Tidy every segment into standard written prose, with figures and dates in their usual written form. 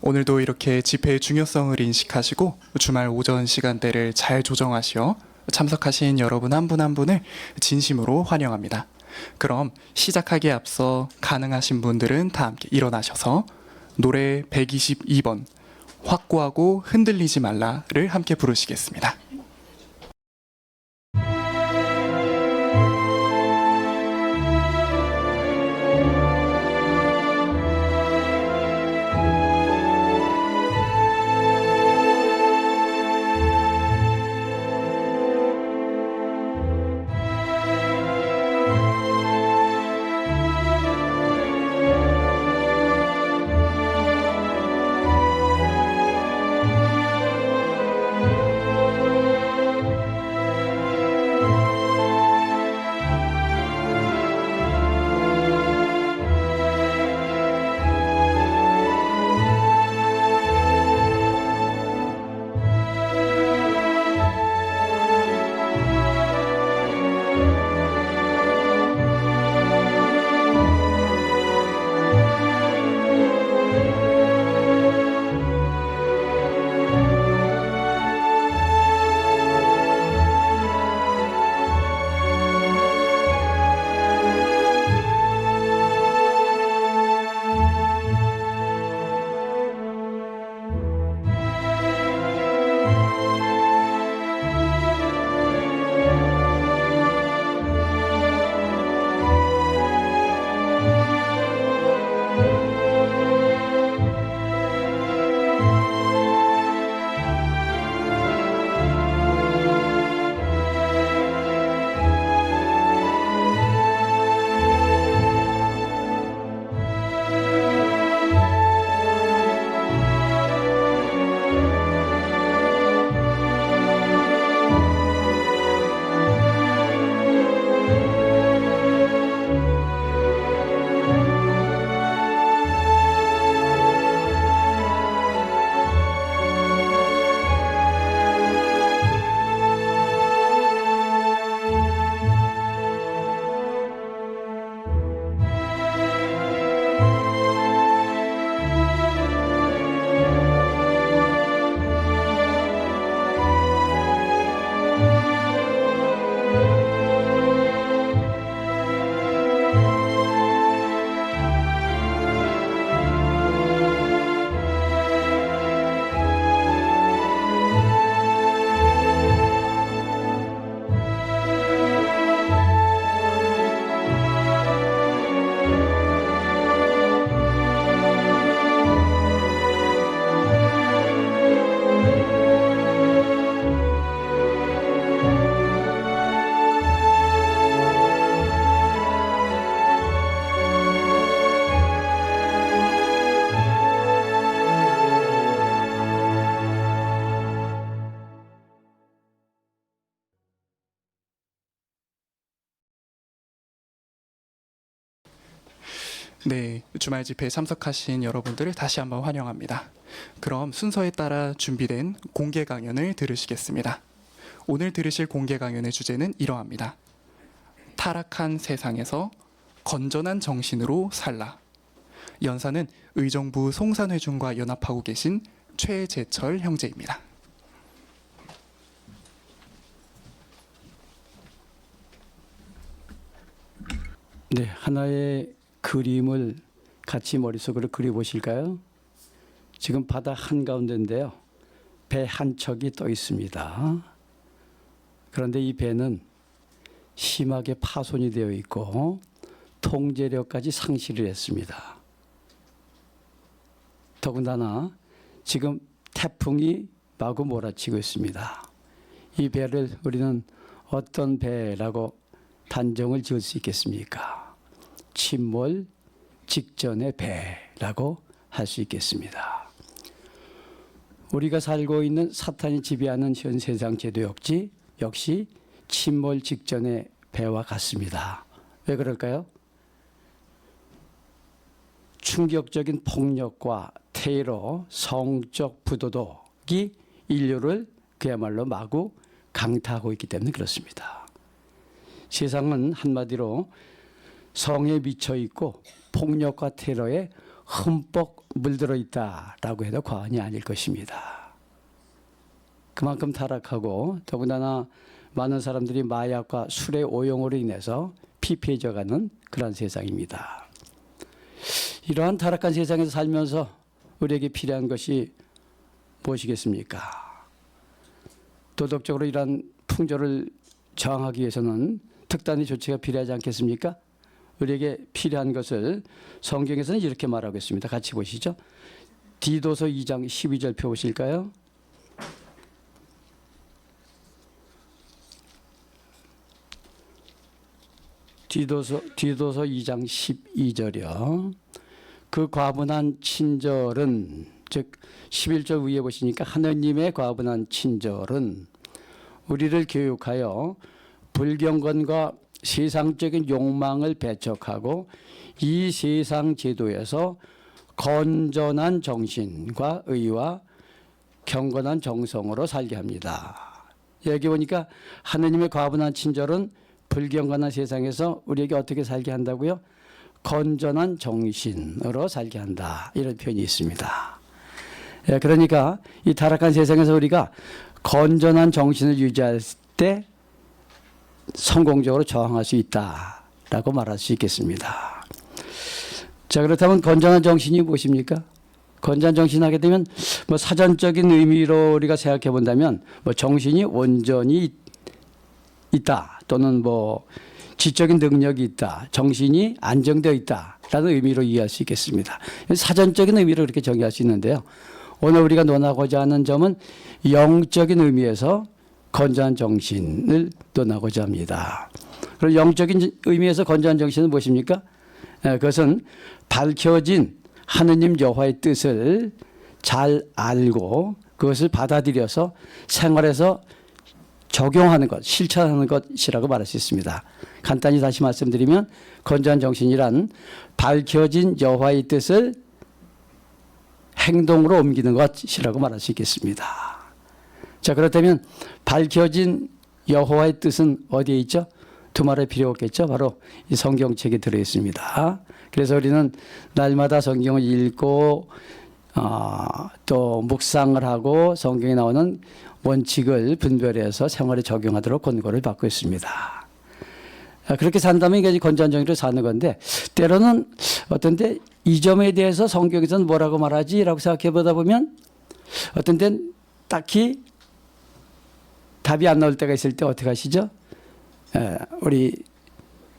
오늘도 이렇게 집회의 중요성을 인식하시고 주말 오전 시간대를 잘 조정하시어 참석하신 여러분 한 분 한 분을 진심으로 환영합니다. 그럼 시작하기에 앞서 가능하신 분들은 다 함께 일어나셔서 노래 122번 확고하고 흔들리지 말라를 함께 부르시겠습니다. 네, 주말 집회에 참석하신 여러분들을 다시 한번 환영합니다. 그럼 순서에 따라 준비된 공개 강연을 들으시겠습니다. 오늘 들으실 공개 강연의 주제는 이러합니다. 타락한 세상에서 건전한 정신으로 살라. 연사는 의정부 송산회중과 연합하고 계신 최재철 형제입니다. 네, 하나의 그림을 같이 머릿속으로 그려보실까요? 지금 바다 한가운데인데요. 배 한 척이 떠 있습니다. 그런데 이 배는 심하게 파손이 되어 있고 통제력까지 상실을 했습니다. 더군다나 지금 태풍이 마구 몰아치고 있습니다. 이 배를 우리는 어떤 배라고 단정을 지을 수 있겠습니까? 침몰 직전의 배라고 할 수 있겠습니다. 우리가 살고 있는 사탄이 지배하는 현 세상 제도역지 역시 침몰 직전의 배와 같습니다. 왜 그럴까요? 충격적인 폭력과 테러, 성적 부도덕이 인류를 그야말로 마구 강타하고 있기 때문에 그렇습니다. 세상은 한마디로 성에 미쳐 있고 폭력과 테러에 흠뻑 물들어 있다라고 해도 과언이 아닐 것입니다. 그만큼 타락하고 더군다나 많은 사람들이 마약과 술의 오용으로 인해서 피폐해져가는 그런 세상입니다. 이러한 타락한 세상에서 살면서 우리에게 필요한 것이 무엇이겠습니까? 도덕적으로 이러한 풍조를 저항하기 위해서는 특단의 조치가 필요하지 않겠습니까? 우리에게 필요한 것을 성경에서는 이렇게 말하고 있습니다. 같이 보시죠. 디도서 2장 12절 펴보실까요? 디도서 2장 12절이요. 그 과분한 친절은, 즉 11절 위에 보시니까 하느님의 과분한 친절은 우리를 교육하여 불경건과 세상적인 욕망을 배척하고 이 세상 제도에서 건전한 정신과 의와 경건한 정성으로 살게 합니다. 여기 보니까 하느님의 과분한 친절은 불경건한 세상에서 우리에게 어떻게 살게 한다고요? 건전한 정신으로 살게 한다. 이런 표현이 있습니다. 그러니까 이 타락한 세상에서 우리가 건전한 정신을 유지할 때 성공적으로 저항할 수 있다라고 말할 수 있겠습니다. 자, 그렇다면 건전한 정신이 무엇입니까? 건전한 정신 하게 되면 뭐 사전적인 의미로 우리가 생각해 본다면 뭐 정신이 온전히 있다, 또는 뭐 지적인 능력이 있다, 정신이 안정되어 있다라는 의미로 이해할 수 있겠습니다. 사전적인 의미로 그렇게 정의할 수 있는데요. 오늘 우리가 논하고자 하는 점은 영적인 의미에서 건전한 정신을 논하고자 합니다. 그럼 영적인 의미에서 건전한 정신은 무엇입니까? 그것은 밝혀진 하느님 여호와의 뜻을 잘 알고 그것을 받아들여서 생활에서 적용하는 것, 실천하는 것이라고 말할 수 있습니다. 간단히 다시 말씀드리면 건전한 정신이란 밝혀진 여호와의 뜻을 행동으로 옮기는 것이라고 말할 수 있겠습니다. 자, 그렇다면 밝혀진 여호와의 뜻은 어디에 있죠? 두말할 필요 없겠죠. 바로 이 성경책에 들어있습니다. 그래서 우리는 날마다 성경을 읽고 또 묵상을 하고 성경에 나오는 원칙을 분별해서 생활에 적용하도록 권고를 받고 있습니다. 그렇게 산다면 이게 건전한 정신으로 사는 건데, 때로는 어떤 때 이 점에 대해서 성경에서는 뭐라고 말하지? 라고 생각해 보다 보면 어떤 때는 딱히 답이 안 나올 때가 있을 때 어떻게 하시죠? 우리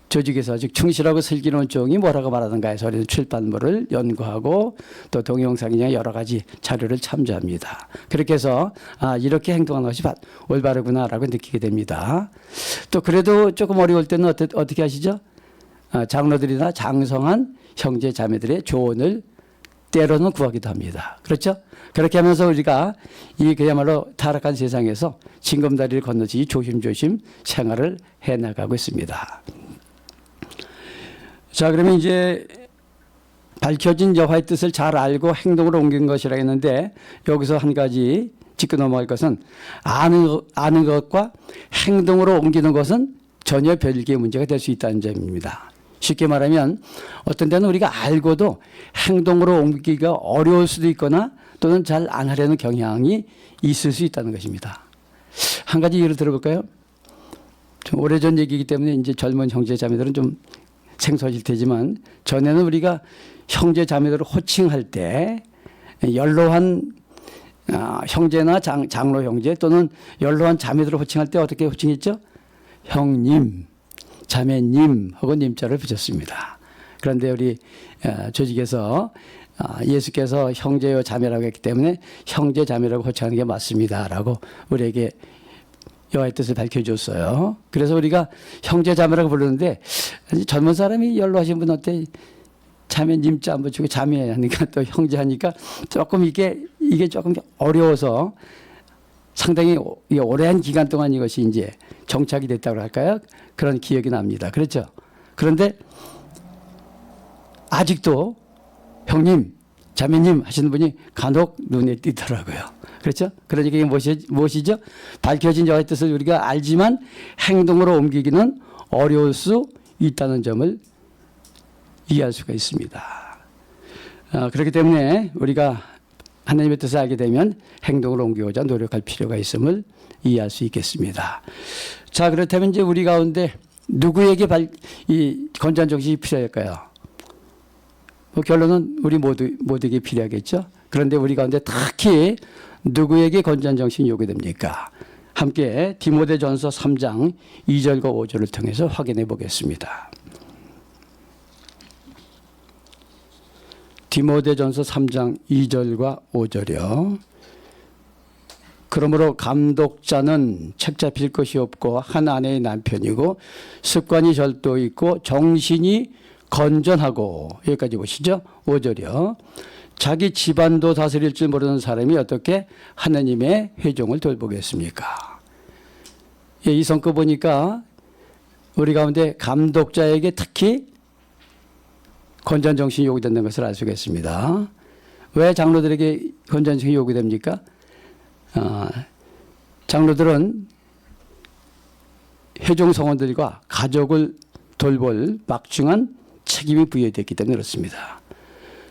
조직에서 즉 충실하고 슬기로운 종이 뭐라고 말하는가 해서 우리는 출판물을 연구하고 또 동영상이나 여러 가지 자료를 참조합니다. 그렇게 해서 이렇게 행동하는 것이 올바르구나라고 느끼게 됩니다. 또 그래도 조금 어려울 때는 어떻게 하시죠? 장로들이나 장성한 형제 자매들의 조언을 때로는 구하기도 합니다. 그렇죠? 그렇게 하면서 우리가 이 그야말로 타락한 세상에서 징검다리를 건너지 조심조심 생활을 해나가고 있습니다. 자, 그러면 이제 밝혀진 여호와의 뜻을 잘 알고 행동으로 옮긴 것이라 했는데, 여기서 한 가지 짚고 넘어갈 것은 아는 것과 행동으로 옮기는 것은 전혀 별개의 문제가 될 수 있다는 점입니다. 쉽게 말하면 어떤 때는 우리가 알고도 행동으로 옮기기가 어려울 수도 있거나 또는 잘 안 하려는 경향이 있을 수 있다는 것입니다. 한 가지 예를 들어볼까요? 좀 오래전 얘기이기 때문에 이제 젊은 형제 자매들은 좀 생소하실 테지만, 전에는 우리가 형제 자매들을 호칭할 때 연로한 형제나 장로 형제 또는 연로한 자매들을 호칭할 때 어떻게 호칭했죠? 형님, 자매님 하고 님자를 붙였습니다. 그런데 우리 조직에서 예수께서 형제요 자매라고 했기 때문에 형제 자매라고 호칭하는 게 맞습니다라고 우리에게 여호와의 뜻을 밝혀줬어요. 그래서 우리가 형제 자매라고 부르는데, 젊은 사람이 연로하신 분 어때? 자매님자 안 붙이고 자매 하니까 또 형제 하니까 조금 이게 조금 어려워서 상당히 오랜 기간 동안 이것이 이제 정착이 됐다고 할까요? 그런 기억이 납니다. 그렇죠? 그런데 아직도 형님, 자매님 하시는 분이 간혹 눈에 띄더라고요. 그렇죠? 그러니까 이게 무엇이죠? 밝혀진 여호와의 뜻을 우리가 알지만 행동으로 옮기기는 어려울 수 있다는 점을 이해할 수가 있습니다. 그렇기 때문에 우리가 하나님의 뜻을 알게 되면 행동을 옮기고자 노력할 필요가 있음을 이해할 수 있겠습니다. 자, 그렇다면 이제 우리 가운데 누구에게 이 건전한 정신이 필요할까요? 뭐 결론은 우리 모두에게 필요하겠죠. 그런데 우리 가운데 특히 누구에게 건전한 정신이 요구됩니까? 함께 디모데전서 3장 2절과 5절을 통해서 확인해 보겠습니다. 디모데전서 3장 2절과 5절이요. 그러므로 감독자는 책 잡힐 것이 없고 한 아내의 남편이고 습관이 절도 있고 정신이 건전하고, 여기까지 보시죠. 5절이요. 자기 집안도 다스릴 줄 모르는 사람이 어떻게 하나님의 회종을 돌보겠습니까? 예, 이 성구 보니까 우리 가운데 감독자에게 특히 건전한 정신이 요구된다는 것을 알 수가 있습니다. 왜 장로들에게 건전한 정신이 요구됩니까? 장로들은 회종 성원들과 가족을 돌볼 막중한 책임이 부여되었기 때문에 그렇습니다.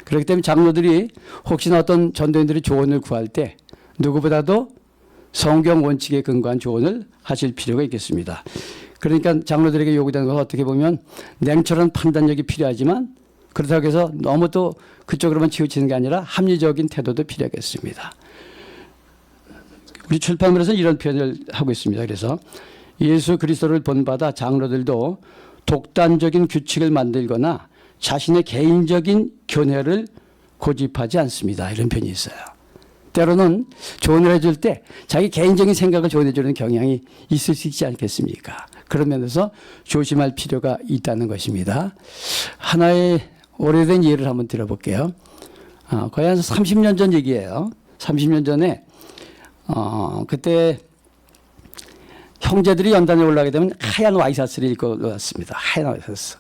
그렇기 때문에 장로들이 혹시나 어떤 전도인들이 조언을 구할 때 누구보다도 성경 원칙에 근거한 조언을 하실 필요가 있겠습니다. 그러니까 장로들에게 요구되는 것은 어떻게 보면 냉철한 판단력이 필요하지만 그렇다고 해서 너무 또 그쪽으로만 치우치는 게 아니라 합리적인 태도도 필요하겠습니다. 우리 출판물에서는 이런 표현을 하고 있습니다. 그래서 예수 그리스도를 본받아 장로들도 독단적인 규칙을 만들거나 자신의 개인적인 견해를 고집하지 않습니다. 이런 표현이 있어요. 때로는 조언을 해줄 때 자기 개인적인 생각을 조언해 주는 경향이 있을 수 있지 않겠습니까? 그런 면에서 조심할 필요가 있다는 것입니다. 하나의 오래된 예를 한번 들어볼게요. 거의 한 30년 전 얘기예요. 30년 전에 그때 형제들이 연단에 올라가게 되면 하얀 와이셔츠를 입고 왔습니다. 하얀 와이셔츠.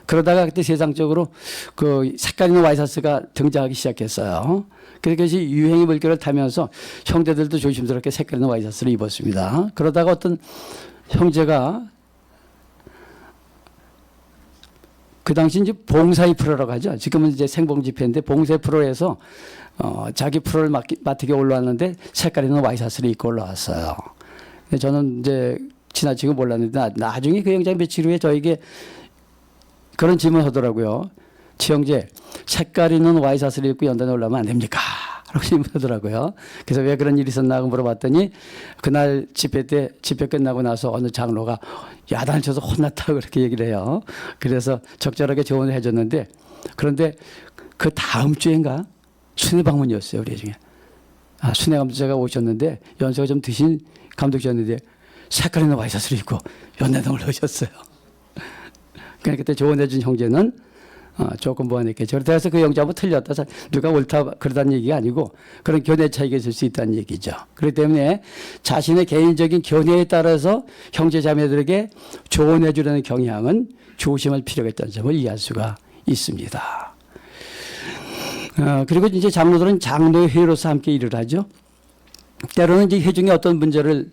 그러다가 그때 세상적으로 그 색깔 있는 와이셔츠가 등장하기 시작했어요. 그래서 유행이 물결을 타면서 형제들도 조심스럽게 색깔 있는 와이셔츠를 입었습니다. 그러다가 어떤 형제가 그 당시 이제 봉사의 프로라고 하죠. 지금은 이제 생봉 집회인데 봉사의 프로에서 자기 프로를 맡게 올라왔는데 색깔 있는 와이셔츠를 입고 올라왔어요. 저는 이제 지나치고 몰랐는데 나중에 그 형제가 며칠 후에 저에게 그런 질문을 하더라고요. 지형제, 색깔 있는 와이셔츠를 입고 연단에 올라오면 안 됩니까? 라고 질문하더라고요. 그래서 왜 그런 일이 있었나 하고 물어봤더니 그날 집회 끝나고 나서 어느 장로가 야단을 쳐서 혼났다고 그렇게 얘기를 해요. 그래서 적절하게 조언을 해줬는데 그런데 그 다음 주인가 순회 방문이었어요. 우리 중에. 순회 감독자가 오셨는데 연세가 좀 드신 감독이었는데 색깔 있는 와이셔츠를 입고 연단을 오셨어요. 그러니까 그때 조언해 준 형제는 조금 보완했겠죠. 그래서 그 형제하고 뭐 틀렸다. 누가 옳다 그러다는 얘기가 아니고 그런 견해 차이가 있을 수 있다는 얘기죠. 그렇기 때문에 자신의 개인적인 견해에 따라서 형제 자매들에게 조언해 주려는 경향은 조심할 필요가 있다는 점을 이해할 수가 있습니다. 그리고 이제 장로들은 장로의 회의로서 함께 일을 하죠. 때로는 이제 회중의 어떤 문제를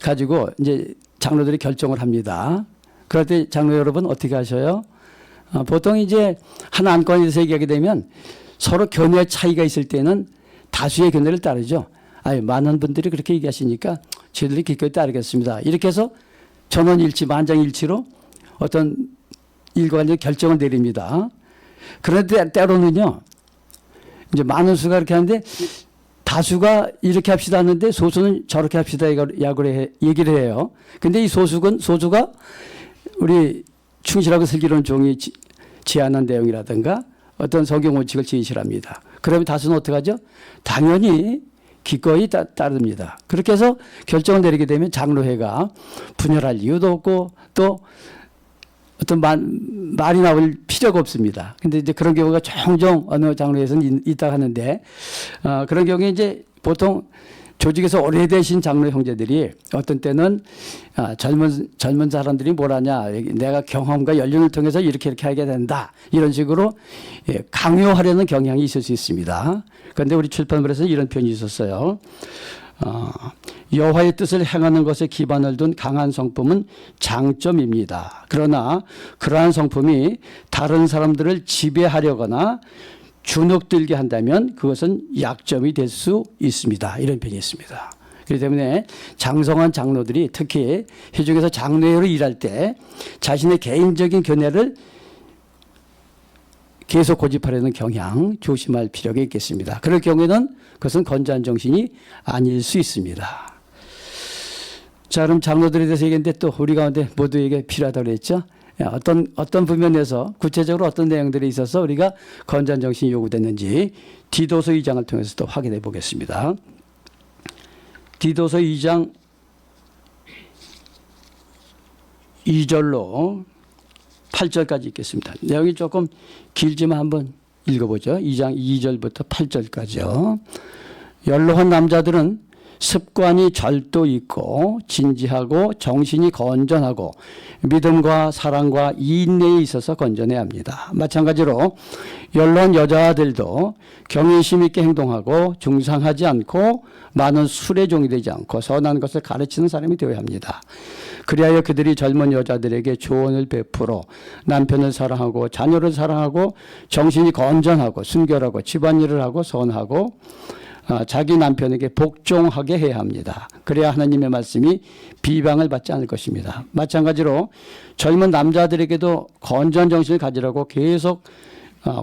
가지고 이제 장로들이 결정을 합니다. 그럴 때 장로 여러분 어떻게 하셔요? 보통 이제 한 안건에 대해서 얘기하게 되면 서로 견해 차이가 있을 때는 다수의 견해를 따르죠. 많은 분들이 그렇게 얘기하시니까 저희들이 기꺼이 따르겠습니다. 이렇게 해서 전원일치, 만장일치로 어떤 일과 관련 결정을 내립니다. 그런데 때로는요, 이제 많은 수가 그렇게 하는데 다수가 이렇게 합시다 하는데 소수는 저렇게 합시다 얘기를 해요. 근데 이 소수가 우리 충실하고 슬기로운 종이 제안한 내용이라든가 어떤 성경 원칙을 제시합니다. 그러면 다수는 어떻게 하죠? 당연히 기꺼이 따릅니다. 그렇게 해서 결정을 내리게 되면 장로회가 분열할 이유도 없고 또 어떤 말이 나올 필요가 없습니다. 근데 이제 그런 경우가 종종 어느 장로에서는 있다 하는데 그런 경우에 이제 보통 조직에서 오래되신 장로 형제들이 어떤 때는 젊은 사람들이 뭘 하냐, 내가 경험과 연륜을 통해서 이렇게 하게 된다, 이런 식으로 강요하려는 경향이 있을 수 있습니다. 그런데 우리 출판물에서 이런 표현이 있었어요. 여호와의 뜻을 행하는 것에 기반을 둔 강한 성품은 장점입니다. 그러나 그러한 성품이 다른 사람들을 지배하려거나 주눅들게 한다면 그것은 약점이 될 수 있습니다. 이런 편이 있습니다. 그렇기 때문에 장성한 장로들이 특히 회중에서 장로로 일할 때 자신의 개인적인 견해를 계속 고집하려는 경향 조심할 필요가 있겠습니다. 그럴 경우에는 그것은 건전한 정신이 아닐 수 있습니다. 자, 그럼 장로들에 대해서 얘기했는데 또 우리 가운데 모두에게 필요하다고 그랬죠. 어떤 부면에서 구체적으로 어떤 내용들이 있어서 우리가 건전한 정신이 요구됐는지 디도서 2장을 통해서 또 확인해 보겠습니다. 디도서 2장 2절로 8절까지 읽겠습니다. 내용이 조금 길지만 한번 읽어보죠. 2장 2절부터 8절까지요. 연로한 남자들은 습관이 절도 있고 진지하고 정신이 건전하고 믿음과 사랑과 인내에 있어서 건전해야 합니다. 마찬가지로 연로한 여자들도 경외심 있게 행동하고 중상하지 않고 많은 술에 종이 되지 않고 선한 것을 가르치는 사람이 되어야 합니다. 그리하여 그들이 젊은 여자들에게 조언을 베풀어 남편을 사랑하고 자녀를 사랑하고 정신이 건전하고 순결하고 집안일을 하고 선하고 자기 남편에게 복종하게 해야 합니다. 그래야 하나님의 말씀이 비방을 받지 않을 것입니다. 마찬가지로 젊은 남자들에게도 건전한 정신을 가지라고 계속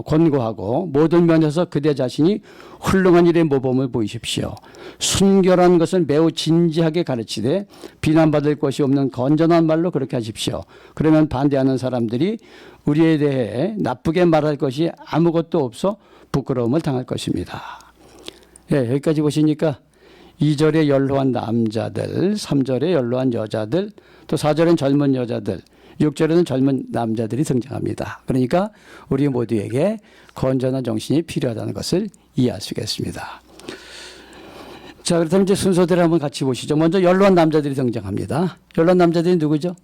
권고하고 모든 면에서 그대 자신이 훌륭한 일의 모범을 보이십시오. 순결한 것을 매우 진지하게 가르치되 비난받을 것이 없는 건전한 말로 그렇게 하십시오. 그러면 반대하는 사람들이 우리에 대해 나쁘게 말할 것이 아무것도 없어 부끄러움을 당할 것입니다. 예, 여기까지 보시니까 2절에 연로한 남자들, 3절에 연로한 여자들, 또 4절엔 젊은 여자들, 6절에는 젊은 남자들이 등장합니다. 그러니까 우리 모두에게 건전한 정신이 필요하다는 것을 이해할 수 있겠습니다. 자, 그렇다면 이제 순서대로 한번 같이 보시죠. 먼저 연로한 남자들이 등장합니다. 연로한 남자들이 누구죠?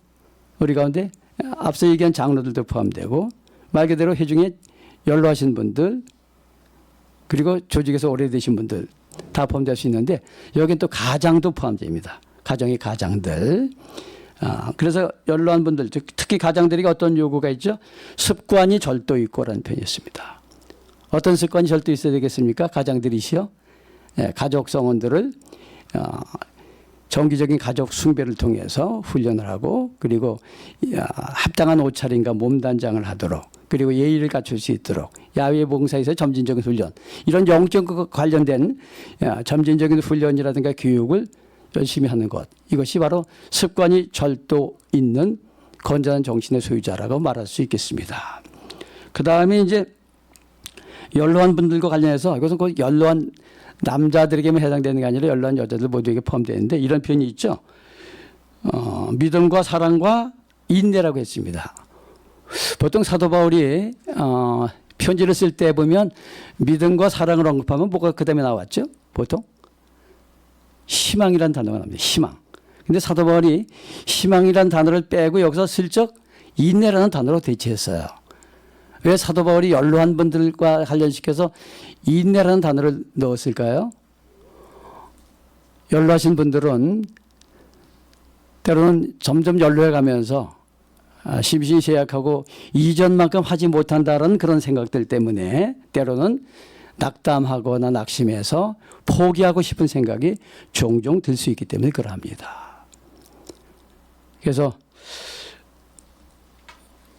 우리 가운데 앞서 얘기한 장로들도 포함되고 말 그대로 회중에 연로하신 분들 그리고 조직에서 오래되신 분들 다 포함될 수 있는데 여기는 또 가장도 포함됩니다. 가정의 가장들. 그래서 연로한 분들, 특히 가장들에게 어떤 요구가 있죠? 습관이 절도 있고라는 표현이 있습니다. 어떤 습관이 절도 있어야 되겠습니까? 가장들이시요. 가족 성원들을 정기적인 가족 숭배를 통해서 훈련을 하고 그리고 합당한 옷차림과 몸단장을 하도록 그리고 예의를 갖출 수 있도록 야외 봉사에서 점진적인 훈련 이런 영적 관련된 점진적인 훈련이라든가 교육을 열심히 하는 것 이것이 바로 습관이 절도 있는 건전한 정신의 소유자라고 말할 수 있겠습니다. 그 다음에 이제 연로한 분들과 관련해서 이것은 꼭 연로한 남자들에게만 해당되는 게 아니라 연로한 여자들 모두에게 포함되는데 이런 표현이 있죠. 믿음과 사랑과 인내라고 했습니다. 보통 사도 바울이 편지를 쓸 때 보면 믿음과 사랑을 언급하면 뭐가 그 다음에 나왔죠? 보통 희망이라는 단어가 나옵니다. 희망. 근데 사도 바울이 희망이라는 단어를 빼고 여기서 슬쩍 인내라는 단어로 대체했어요. 왜 사도 바울이 연로한 분들과 관련시켜서 인내라는 단어를 넣었을까요? 연로하신 분들은 때로는 점점 연로해 가면서 심신이 쇠약하고 이전만큼 하지 못한다는 그런 생각들 때문에 때로는 낙담하거나 낙심해서 포기하고 싶은 생각이 종종 들 수 있기 때문에 그러합니다. 그래서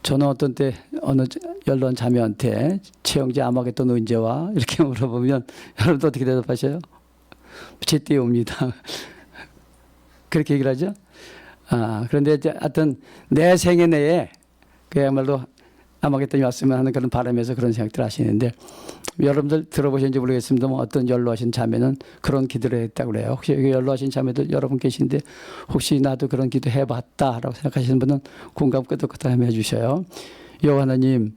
저는 어떤 때 어느 연로한 자매한테 최영재 아마겟돈 언제 와? 이렇게 물어보면 여러분도 어떻게 대답하셔요? 제때 옵니다. 그렇게 얘기를 하죠. 그런데 하여튼 내 생애 내에 그야말로 아마겟돈이 왔으면 하는 그런 바람에서 그런 생각들 하시는데 여러분들 들어보셨는지 모르겠습니다만 어떤 연로하신 자매는 그런 기도를 했다고 그래요. 혹시 여기 연로하신 자매들 여러분 계신데 혹시 나도 그런 기도 해봤다라고 생각하시는 분은 공감 끄덕끄덕 한번 해주셔요. 여호와 하나님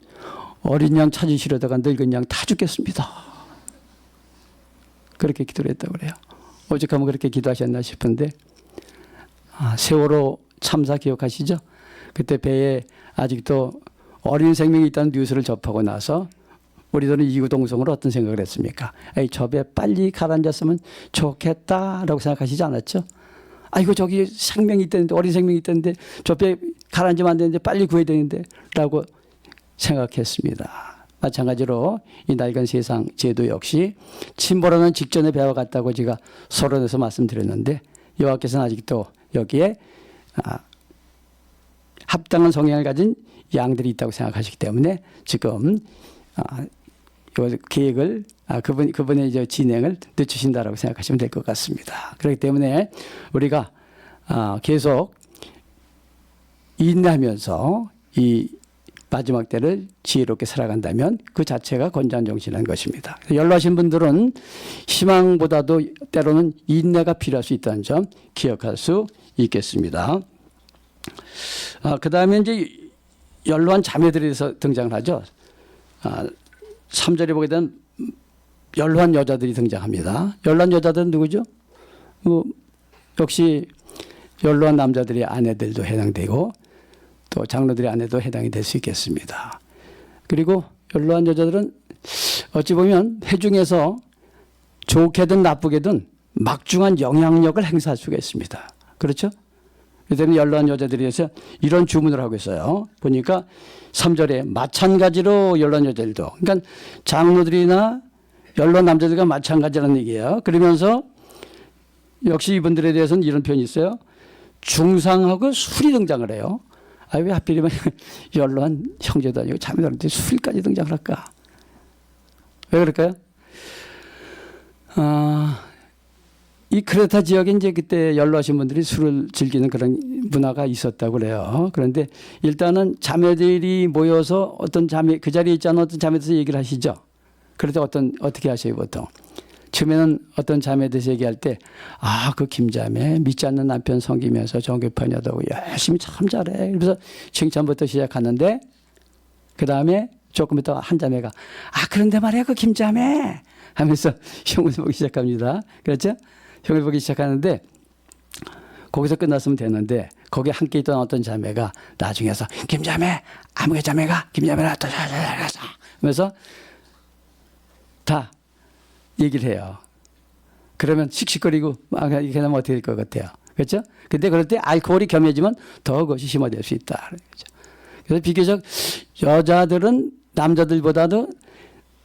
어린 양 찾으시려다가 늙은 양 다 죽겠습니다. 그렇게 기도를 했다고 그래요. 오죽하면 그렇게 기도하셨나 싶은데 세월호 참사 기억하시죠? 그때 배에 아직도 어린 생명이 있다는 뉴스를 접하고 나서 우리들은 이구동성으로 어떤 생각을 했습니까? 저 배 빨리 가라앉았으면 좋겠다라고 생각하시지 않았죠? 아이고 저기 생명이 있다는데 어린 생명이 있다는데 저 배 가라앉으면 안 되는데 빨리 구해야 되는데 라고 생각했습니다. 마찬가지로 이 낡은 세상 제도 역시 침몰하는 직전에 배워갔다고 제가 서론에서 말씀드렸는데 여호와께서는 아직도 여기에 합당한 성향을 가진 양들이 있다고 생각하시기 때문에 지금 요 계획을 그분의 이제 진행을 늦추신다라고 생각하시면 될 것 같습니다. 그렇기 때문에 우리가 계속 인내하면서 이 마지막 때를 지혜롭게 살아간다면 그 자체가 건전한 정신이라는 것입니다. 연로하신 분들은 희망보다도 때로는 인내가 필요할 수 있다는 점 기억할 수 있겠습니다. 그 다음에 이제 연로한 자매들에 대해서 등장을 하죠. 3절에 보게 되면 연로한 여자들이 등장합니다. 연로한 여자들은 누구죠? 역시 연로한 남자들의 아내들도 해당되고 또 장로들의 아내도 해당이 될 수 있겠습니다. 그리고 연로한 여자들은 어찌 보면 회중에서 좋게든 나쁘게든 막중한 영향력을 행사할 수가 있습니다. 그렇죠? 그래서 연로한 여자들에 대해서 이런 주문을 하고 있어요. 보니까 3절에 마찬가지로 연로한 여자들도, 그러니까 장로들이나 연로한 남자들과 마찬가지라는 얘기예요. 그러면서 역시 이분들에 대해서는 이런 표현이 있어요. 중상하고 술이 등장을 해요. 왜 하필이면 연로한 형제도 아니고 자매들한테 술까지 등장을 할까? 왜 그럴까요? 이 크레타 지역에 이제 그때 연로하신 분들이 술을 즐기는 그런 문화가 있었다고 그래요. 그런데 일단은 자매들이 모여서 어떤 자매, 그 자리에 있지 않은 어떤 자매들에서 얘기를 하시죠. 그럴 때 어떻게 하셔요, 보통? 처음에는 어떤 자매들에서 얘기할 때, 그 김자매, 믿지 않는 남편 섬기면서 정교파녀다고 열심히 참 잘해. 그래서 칭찬부터 시작하는데, 그 다음에 조금 있다가 한 자매가, 그런데 말이야, 그 김자매! 하면서 형을 보기 시작합니다. 그렇죠? 형을 보기 시작하는데, 거기서 끝났으면 되는데, 거기에 함께 있던 어떤 자매가 나중에서, 김자매! 아무개 자매가 김자매라, 하면서 다 얘기를 해요. 그러면 씩씩거리고 이렇게 하면 어떻게 될 것 같아요? 그렇죠? 근데 그럴 때 알코올이 겸해지면 더 그것이 심화될 수 있다. 그래서 비교적 여자들은 남자들보다도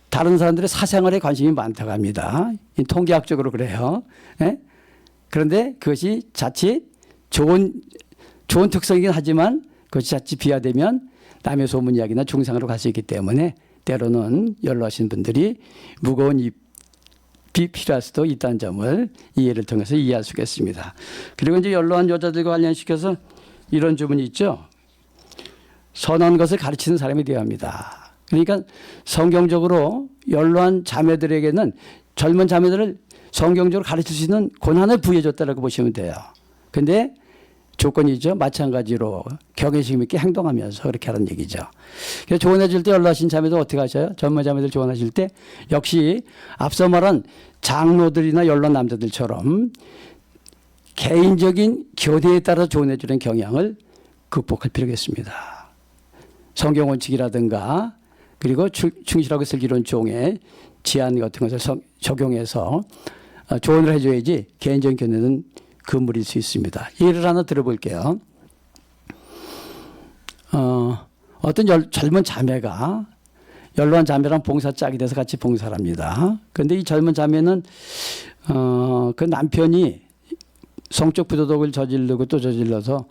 다른 사람들의 사생활에 관심이 많다고 합니다. 통계학적으로 그래요. 예? 그런데 그것이 자칫 좋은 특성이긴 하지만 그것이 자칫 비하되면 남의 소문 이야기나 중상으로 갈 수 있기 때문에 때로는 연로하신 분들이 무거운 잎이 필요할 수도 있다는 점을 이 예를 통해서 이해할 수 있겠습니다. 그리고 이제 연로한 여자들과 관련시켜서 이런 주문이 있죠. 선한 것을 가르치는 사람이 되어야 합니다. 그러니까 성경적으로 연로한 자매들에게는 젊은 자매들을 성경적으로 가르칠 수 있는 권한을 부여해줬다고 보시면 돼요. 근데 조건이죠. 마찬가지로 경외심 있게 행동하면서 그렇게 하는 얘기죠. 그래서 조언해 줄 때 연로하신 자매들 어떻게 하셔요? 젊은 자매들 조언하실 때 역시 앞서 말한 장로들이나 연로한 남자들처럼 개인적인 교대에 따라 조언해 주는 경향을 극복할 필요가 있습니다. 성경 원칙이라든가 그리고 충실하고 슬기로운 종의 제안 같은 것을 적용해서 조언을 해줘야지 개인적인 견해는 그물일 수 있습니다. 예를 하나 들어볼게요. 어떤 젊은 자매가 연로한 자매랑 봉사 짝이 돼서 같이 봉사를 합니다. 그런데 이 젊은 자매는 그 남편이 성적 부도덕을 저지르고 또 저질러서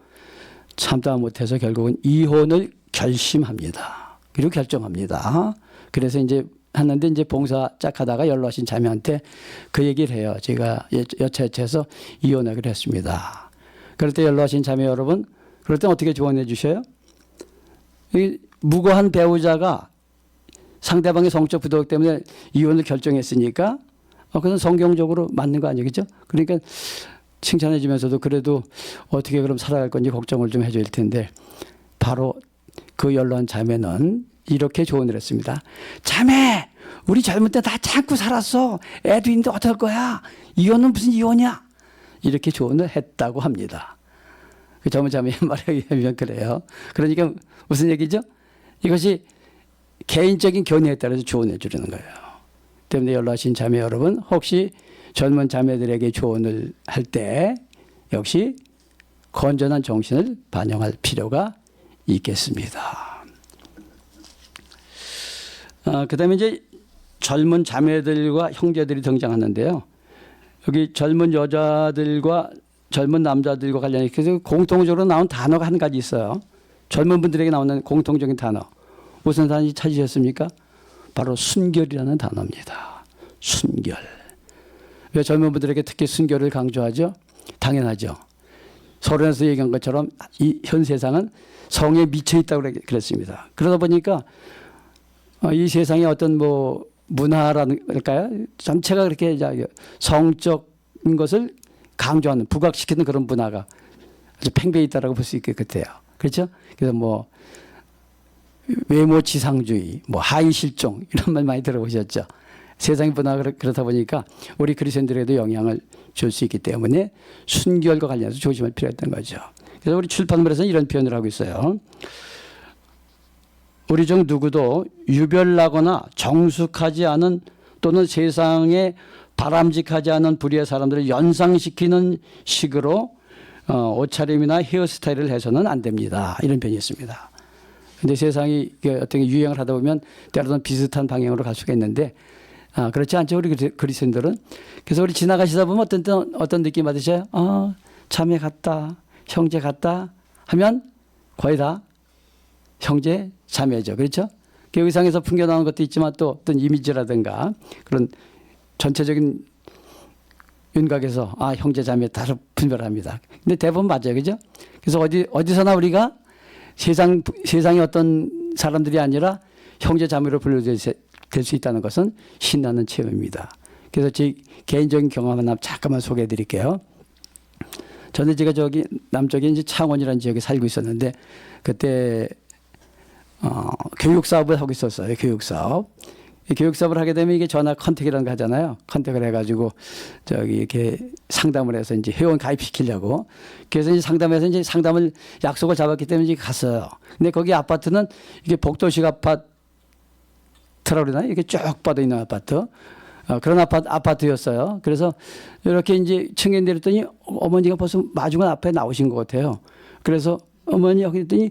참다 못해서 결국은 이혼을 결심합니다. 그리고 결정합니다. 그래서 이제 하는데 이제 봉사 짝 하다가 연로하신 자매한테 그 얘기를 해요. 제가 여차여차해서 이혼하기로 했습니다. 그럴 때 연로하신 자매 여러분, 그럴 때 어떻게 조언해 주셔요? 이 무고한 배우자가 상대방의 성적 부도덕 때문에 이혼을 결정했으니까 그건 성경적으로 맞는 거 아니겠죠? 그러니까 칭찬해 주면서도 그래도 어떻게 그럼 살아갈 건지 걱정을 좀 해줄 텐데 바로 그 연로한 자매는 이렇게 조언을 했습니다. 자매, 우리 젊을 때 다 참고 살았어. 애도 있는데 어떨 거야? 이혼은 무슨 이혼이야? 이렇게 조언을 했다고 합니다. 그 젊은 자매의 말에 의하면 그래요. 그러니까 무슨 얘기죠? 이것이 개인적인 견해에 따라서 조언해 주려는 거예요. 때문에 연로하신 자매 여러분, 혹시 젊은 자매들에게 조언을 할 때 역시 건전한 정신을 반영할 필요가 있겠습니다. 그다음에 이제 젊은 자매들과 형제들이 등장하는데요. 여기 젊은 여자들과 젊은 남자들과 관련해서 공통적으로 나온 단어가 한 가지 있어요. 젊은 분들에게 나오는 공통적인 단어. 무슨 단어인지 찾으셨습니까? 바로 순결이라는 단어입니다. 순결. 왜 젊은 분들에게 특히 순결을 강조하죠? 당연하죠. 서론에서 얘기한 것처럼 현 세상은 성에 미쳐 있다고 그랬습니다. 그러다 보니까 이 세상의 어떤 뭐 문화랄까요? 전체가 그렇게 성적인 것을 강조하는, 부각시키는 그런 문화가 아주 팽배해 있다라고 볼 수 있겠대요. 그렇죠? 그래서 뭐 외모 지상주의, 뭐 하위 실종 이런 말 많이 들어보셨죠? 세상의 문화가 그렇다 보니까 우리 그리스도인들에게도 영향을 줄 수 있기 때문에 순결과 관련해서 조심할 필요가 있다는 거죠. 그래서 우리 출판물에서는 이런 표현을 하고 있어요. 우리 중 누구도 유별나거나 정숙하지 않은 또는 세상에 바람직하지 않은 불의의 사람들을 연상시키는 식으로 옷차림이나 헤어스타일을 해서는 안 됩니다. 이런 표현이 있습니다. 근데 세상이 어떤 유행을 하다 보면 때로는 비슷한 방향으로 갈 수가 있는데 그렇지 않죠, 우리 그리스도인들은. 그래서 우리 지나가시다 보면 어떤 느낌 받으셔요? 자매 같다, 형제 같다 하면 거의 다 형제, 자매죠. 그렇죠? 그 의상에서 풍겨나오는 것도 있지만 또 어떤 이미지라든가 그런 전체적인 윤곽에서 형제, 자매 다소 분별합니다. 근데 대부분 맞아요. 그죠? 그래서 어디서나 우리가 세상의 어떤 사람들이 아니라 형제, 자매로 분류될 수 있다는 것은 신나는 체험입니다. 그래서 제 개인적인 경험 하나 잠깐만 소개해 드릴게요. 저는 제가 저기 남쪽에 이제 창원이라는 지역에 살고 있었는데 그때 교육 사업을 하고 있었어요. 교육 사업. 이 교육 사업을 하게 되면 이게 전화 컨택이라는 거 하잖아요. 컨택을 해가지고 저기 이렇게 상담을 해서 이제 회원 가입시키려고. 그래서 이제 상담해서 이제 상담을 약속을 잡았기 때문에 이제 갔어요. 근데 거기 아파트는 이게 복도식 아파트라고 그러나요? 이렇게 쭉 뻗어 있는 아파트. 그런 아파트였어요. 그래서 이렇게 이제 층에 내렸더니 어머니가 벌써 마중은 앞에 나오신 것 같아요. 그래서 어머니 여기 했더니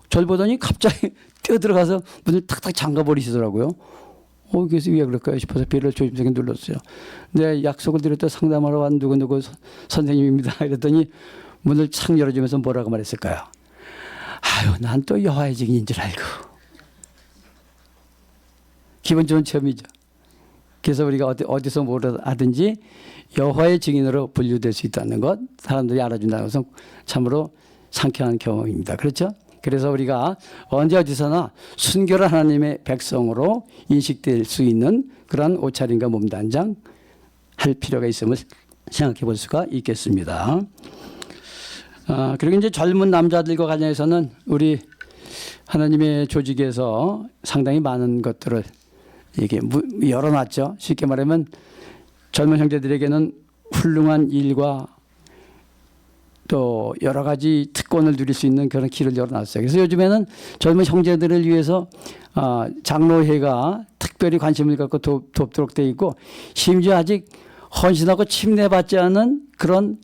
저를 보더니 갑자기 뛰어들어가서 문을 탁탁 잠가버리시더라고요. 그래서 왜 그럴까요 싶어서 배를 조심스럽게 눌렀어요. 네, 약속을 드렸다 상담하러 간 누구누구 선생님입니다. 이랬더니 문을 착 열어주면서 뭐라고 말했을까요? 난 또 여호와의 증인인 줄 알고. 기분 좋은 체험이죠. 그래서 우리가 어디서 뭘 하든지 여호와의 증인으로 분류될 수 있다는 것, 사람들이 알아준다는 것은 참으로 상쾌한 경험입니다. 그렇죠? 그래서 우리가 언제 어디서나 순결한 하나님의 백성으로 인식될 수 있는 그런 옷차림과 몸단장 할 필요가 있음을 생각해 볼 수가 있겠습니다. 그리고 이제 젊은 남자들과 관련해서는 우리 하나님의 조직에서 상당히 많은 것들을 이게 열어놨죠. 쉽게 말하면 젊은 형제들에게는 훌륭한 일과 또 여러 가지 특권을 누릴 수 있는 그런 길을 열어놨어요. 그래서 요즘에는 젊은 형제들을 위해서 장로회가 특별히 관심을 갖고 돕도록 돼 있고 심지어 아직 헌신하고 침례받지 않은 그런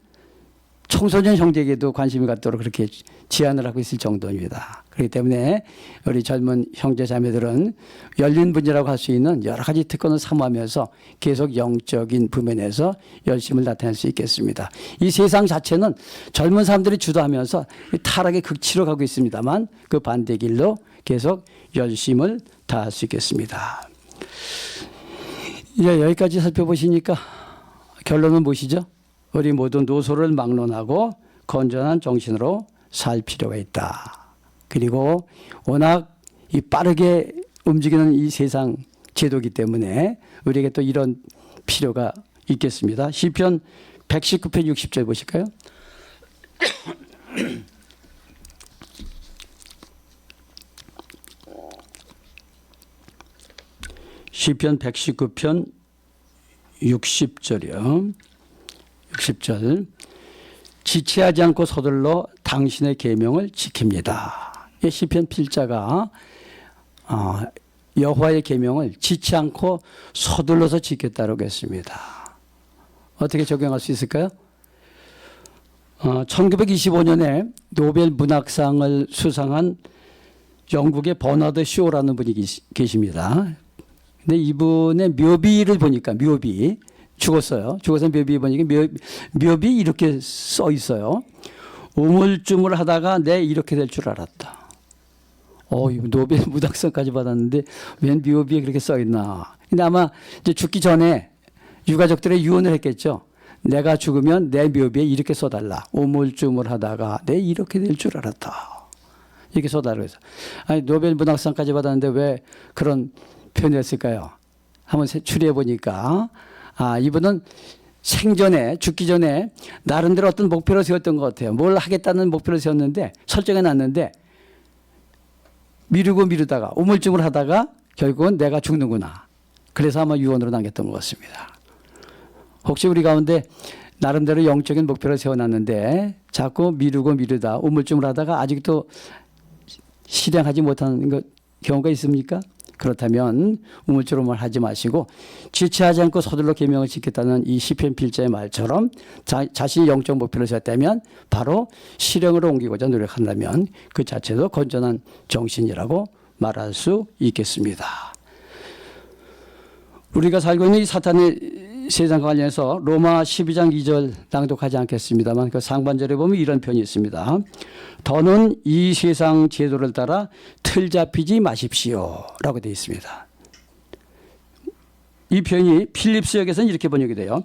청소년 형제에게도 관심을 갖도록 그렇게 제안을 하고 있을 정도입니다. 그렇기 때문에 우리 젊은 형제 자매들은 열린 분이라고 할 수 있는 여러 가지 특권을 사모하면서 계속 영적인 부면에서 열심을 나타낼 수 있겠습니다. 이 세상 자체는 젊은 사람들이 주도하면서 타락의 극치로 가고 있습니다만 그 반대 길로 계속 열심을 다할 수 있겠습니다. 여기까지 살펴보시니까 결론은 무엇이죠? 우리 모두 노소를 막론하고 건전한 정신으로 살 필요가 있다. 그리고 워낙 이 빠르게 움직이는 이 세상 제도이기 때문에 우리에게 또 이런 필요가 있겠습니다. 시편 119편 60절 보실까요? 시편 119편 60절이요. 60절. 지체하지 않고 서둘러 당신의 계명을 지킵니다. 이 시편 필자가 여호와의 계명을 지치 않고 서둘러서 지켰다고 했습니다. 어떻게 적용할 수 있을까요? 1925년에 노벨 문학상을 수상한 영국의 버나드 쇼라는 분이 계십니다. 근데 이분의 묘비를 보니까 묘비 죽었어요. 죽어서 묘비 보니까 묘비 이렇게 써 있어요. 우물쭈물하다가 내 이렇게 될 줄 알았다. 이거 노벨 문학상까지 받았는데 웬 묘비에 그렇게 써 있나. 근데 아마 이제 죽기 전에 유가족들의 유언을 했겠죠. 내가 죽으면 내 묘비에 이렇게 써달라. 우물쭈물하다가 내 이렇게 될 줄 알았다. 이렇게 써달라고 해서. 아니 노벨 문학상까지 받았는데 왜 그런 표현을 했을까요? 한번 추리해 보니까 이분은 생전에 죽기 전에 나름대로 어떤 목표를 세웠던 것 같아요. 뭘 하겠다는 목표를 세웠는데 설정해 놨는데 미루다가 우물쭈물하다가 결국은 내가 죽는구나. 그래서 아마 유언으로 남겼던 것 같습니다. 혹시 우리 가운데 나름대로 영적인 목표를 세워놨는데 자꾸 미루다 우물쭈물하다가 아직도 실행하지 못하는 경우가 있습니까? 그렇다면 우물쭈물 하지 마시고 지체하지 않고 서둘러 계명을 지켰다는 이 시편 필자의 말처럼 자신이 영적 목표를 세웠다면 바로 실행으로 옮기고자 노력한다면 그 자체도 건전한 정신이라고 말할 수 있겠습니다. 우리가 살고 있는 이 사탄의 세상과 관련해서 로마 12장 2절 낭독하지 않겠습니다만 그 상반절에 보면 이런 표현이 있습니다. 더는 이 세상 제도를 따라 틀 잡히지 마십시오 라고 되어 있습니다. 이 표현이 필립스역에서는 이렇게 번역이 돼요.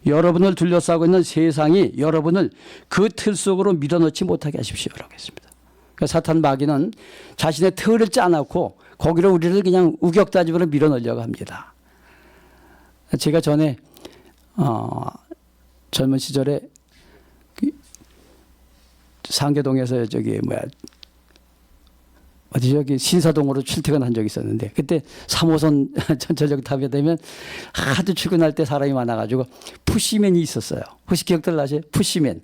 여러분을 둘러싸고 있는 세상이 여러분을 그 틀 속으로 밀어넣지 못하게 하십시오 라고 했습니다. 그러니까 사탄 마귀는 자신의 틀을 짜놓고 거기로 우리를 그냥 우격다짐으로 밀어넣으려고 합니다. 제가 전에 젊은 시절에 상계동에서 신사동으로 출퇴근한 적이 있었는데 그때 3호선 전철역 타게 되면 하도 출근할 때 사람이 많아가지고 푸시맨이 있었어요. 혹시 기억들 나세요? 푸시맨.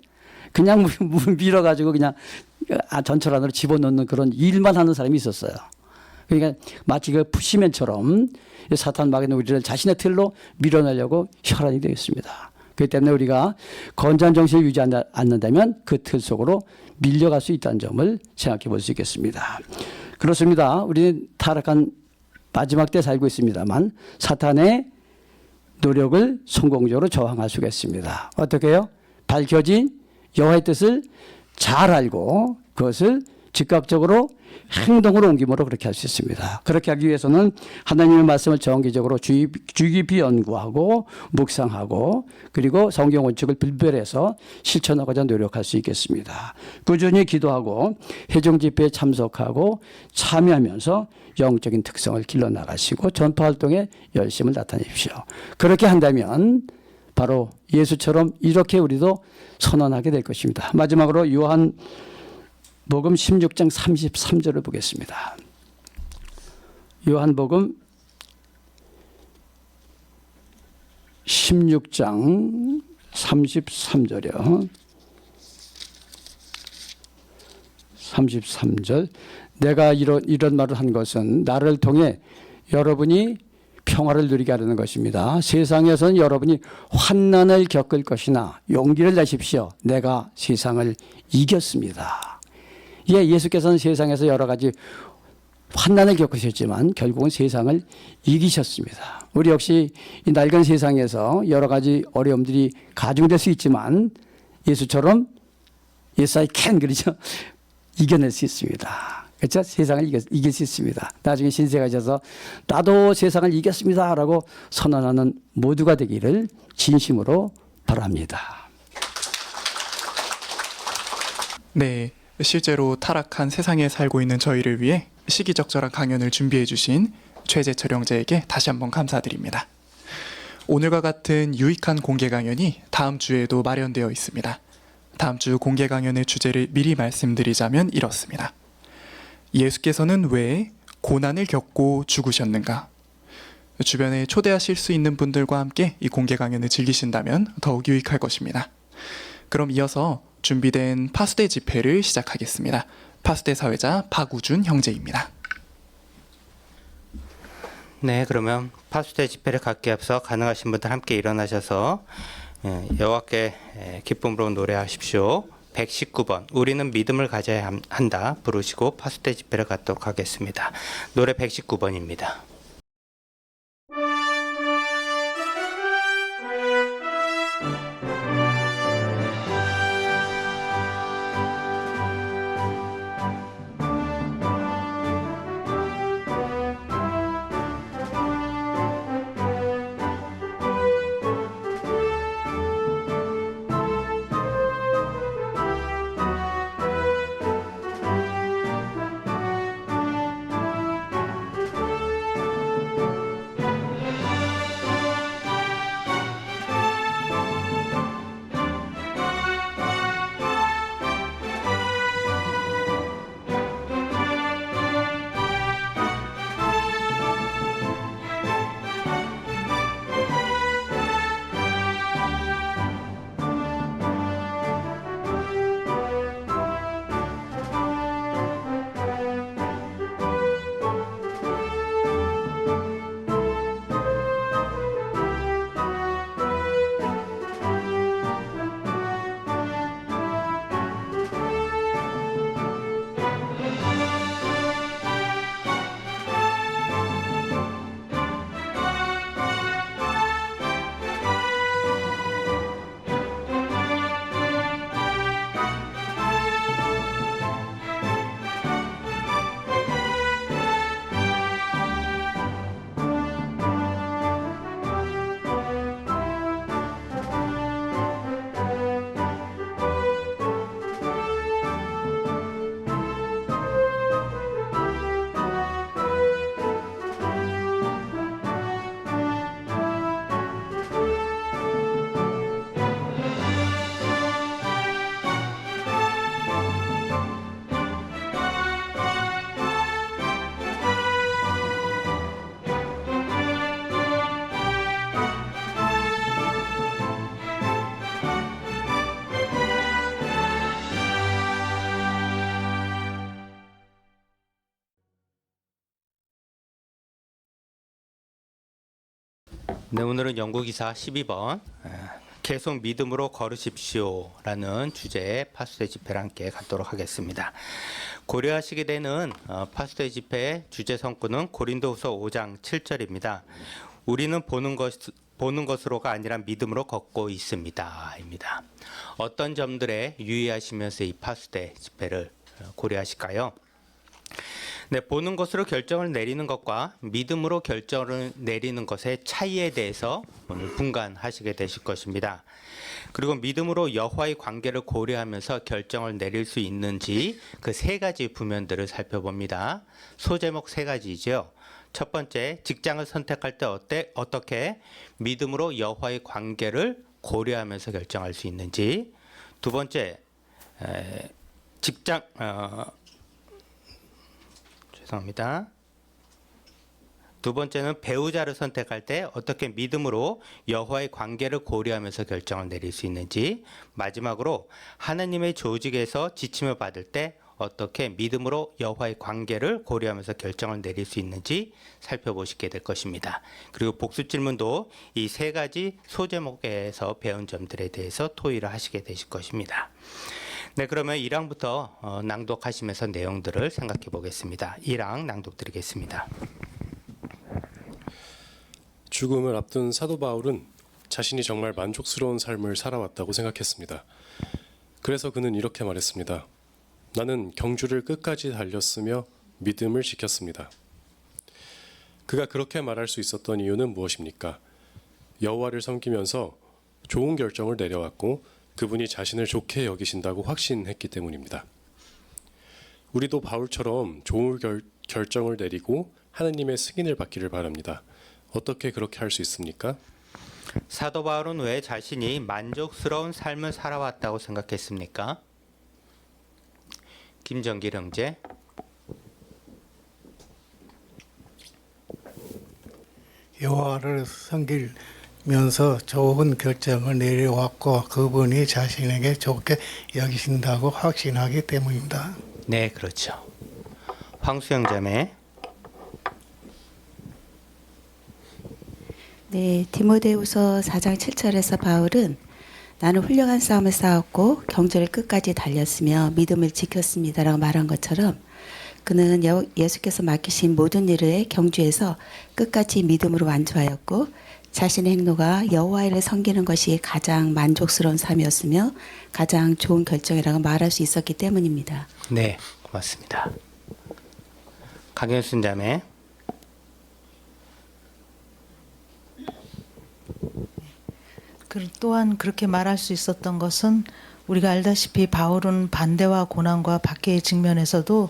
그냥 밀어가지고 그냥 전철 안으로 집어넣는 그런 일만 하는 사람이 있었어요. 그러니까 마치 그 푸시맨처럼 사탄 마귀는 우리를 자신의 틀로 밀어내려고 혈안이 되어 있습니다. 그렇기 때문에 우리가 건전한 정신을 유지하지 않는다면 그 틀 속으로 밀려갈 수 있다는 점을 생각해 볼 수 있겠습니다. 그렇습니다. 우리는 타락한 마지막 때 살고 있습니다만 사탄의 노력을 성공적으로 저항할 수가 있습니다. 어떻게 해요? 밝혀진 여호와의 뜻을 잘 알고 그것을 즉각적으로 행동으로 옮김으로 그렇게 할 수 있습니다. 그렇게 하기 위해서는 하나님의 말씀을 정기적으로 주의 깊이 연구하고 묵상하고 그리고 성경 원칙을 분별해서 실천하고자 노력할 수 있겠습니다. 꾸준히 기도하고 회중 집회에 참석하고 참여하면서 영적인 특성을 길러나가시고 전파 활동에 열심을 나타내십시오. 그렇게 한다면 바로 예수처럼 이렇게 우리도 선언하게 될 것입니다. 마지막으로 요한복음 16장 33절을 보겠습니다. 요한복음 16장 33절이요. 33절. 내가 이런 말을 한 것은 나를 통해 여러분이 평화를 누리게 하려는 것입니다. 세상에서는 여러분이 환난을 겪을 것이나 용기를 내십시오. 내가 세상을 이겼습니다. 예수께서는 세상에서 여러 가지 환난을 겪으셨지만 결국은 세상을 이기셨습니다. 우리 역시 이 낡은 세상에서 여러 가지 어려움들이 가중될 수 있지만 예수처럼 Yes I can 그러죠. 이겨낼 수 있습니다. 그렇죠? 세상을 이길 수 있습니다. 나중에 신세가 져서 나도 세상을 이겼습니다 라고 선언하는 모두가 되기를 진심으로 바랍니다. 네, 실제로 타락한 세상에 살고 있는 저희를 위해 시기적절한 강연을 준비해 주신 최재철 형제에게 다시 한번 감사드립니다. 오늘과 같은 유익한 공개 강연이 다음 주에도 마련되어 있습니다. 다음 주 공개 강연의 주제를 미리 말씀드리자면 이렇습니다. 예수께서는 왜 고난을 겪고 죽으셨는가? 주변에 초대하실 수 있는 분들과 함께 이 공개 강연을 즐기신다면 더욱 유익할 것입니다. 그럼 이어서 준비된 파수대 집회를 시작하겠습니다. 파수대 사회자 박우준 형제입니다. 네, 그러면 파수대 집회를 갖기 앞서 가능하신 분들 함께 일어나셔서 여호와께 기쁨으로 노래하십시오. 119번 우리는 믿음을 가져야 한다 부르시고 파수대 집회를 갖도록 하겠습니다. 노래 119번입니다. 네, 오늘은 연구기사 12번 계속 믿음으로 걸으십시오라는 주제의 파수대 집회를 함께 갖도록 하겠습니다. 고려하시게 되는 파수대 집회의 주제 성구는 고린도후서 5장 7절입니다. 우리는 보는 것으로가 아니라 믿음으로 걷고 있습니다입니다. 어떤 점들에 유의하시면서 이 파수대 집회를 고려하실까요? 네, 보는 것으로 결정을 내리는 것과 믿음으로 결정을 내리는 것의 차이에 대해서 오늘 분간하시게 되실 것입니다. 그리고 믿음으로 여호와의 관계를 고려하면서 결정을 내릴 수 있는지 그 세 가지 부면들을 살펴봅니다. 소제목 세 가지죠. 첫 번째, 직장을 선택할 때 어떻게 믿음으로 여호와의 관계를 고려하면서 결정할 수 있는지. 두 번째, 죄송합니다. 두 번째는 배우자를 선택할 때 어떻게 믿음으로 여호와의 관계를 고려하면서 결정을 내릴 수 있는지. 마지막으로 하나님의 조직에서 지침을 받을 때 어떻게 믿음으로 여호와의 관계를 고려하면서 결정을 내릴 수 있는지 살펴보시게 될 것입니다. 그리고 복수 질문도 이 세 가지 소제목에서 배운 점들에 대해서 토의를 하시게 되실 것입니다. 네, 그러면 1항부터 낭독하시면서 내용들을 생각해 보겠습니다. 1항 낭독 드리겠습니다. 죽음을 앞둔 사도 바울은 자신이 정말 만족스러운 삶을 살아왔다고 생각했습니다. 그래서 그는 이렇게 말했습니다. 나는 경주를 끝까지 달렸으며 믿음을 지켰습니다. 그가 그렇게 말할 수 있었던 이유는 무엇입니까? 여호와를 섬기면서 좋은 결정을 내려왔고 그분이 자신을 좋게 여기신다고 확신했기 때문입니다. 우리도 바울처럼 좋은 결정을 내리고 하느님의 승인을 받기를 바랍니다. 어떻게 그렇게 할 수 있습니까? 사도 바울은 왜 자신이 만족스러운 삶을 살아왔다고 생각했습니까? 김정길 형제. 여호와를 섬기면서 좋은 결정을 내려왔고 그분이 자신에게 좋게 여기신다고 확신하기 때문입니다. 네, 그렇죠. 황수영 자매. 네, 디모데후서 4장 7절에서 바울은 나는 훌륭한 싸움을 싸웠고 경주를 끝까지 달렸으며 믿음을 지켰습니다라고 말한 것처럼 그는 예수께서 맡기신 모든 일을 경주에서 끝까지 믿음으로 완주하였고 자신의 행로가 여호와를 섬기는 것이 가장 만족스러운 삶이었으며 가장 좋은 결정이라고 말할 수 있었기 때문입니다. 네, 고맙습니다. 강현순 자매. 또한 그렇게 말할 수 있었던 것은 우리가 알다시피 바울은 반대와 고난과 박해의 직면에서도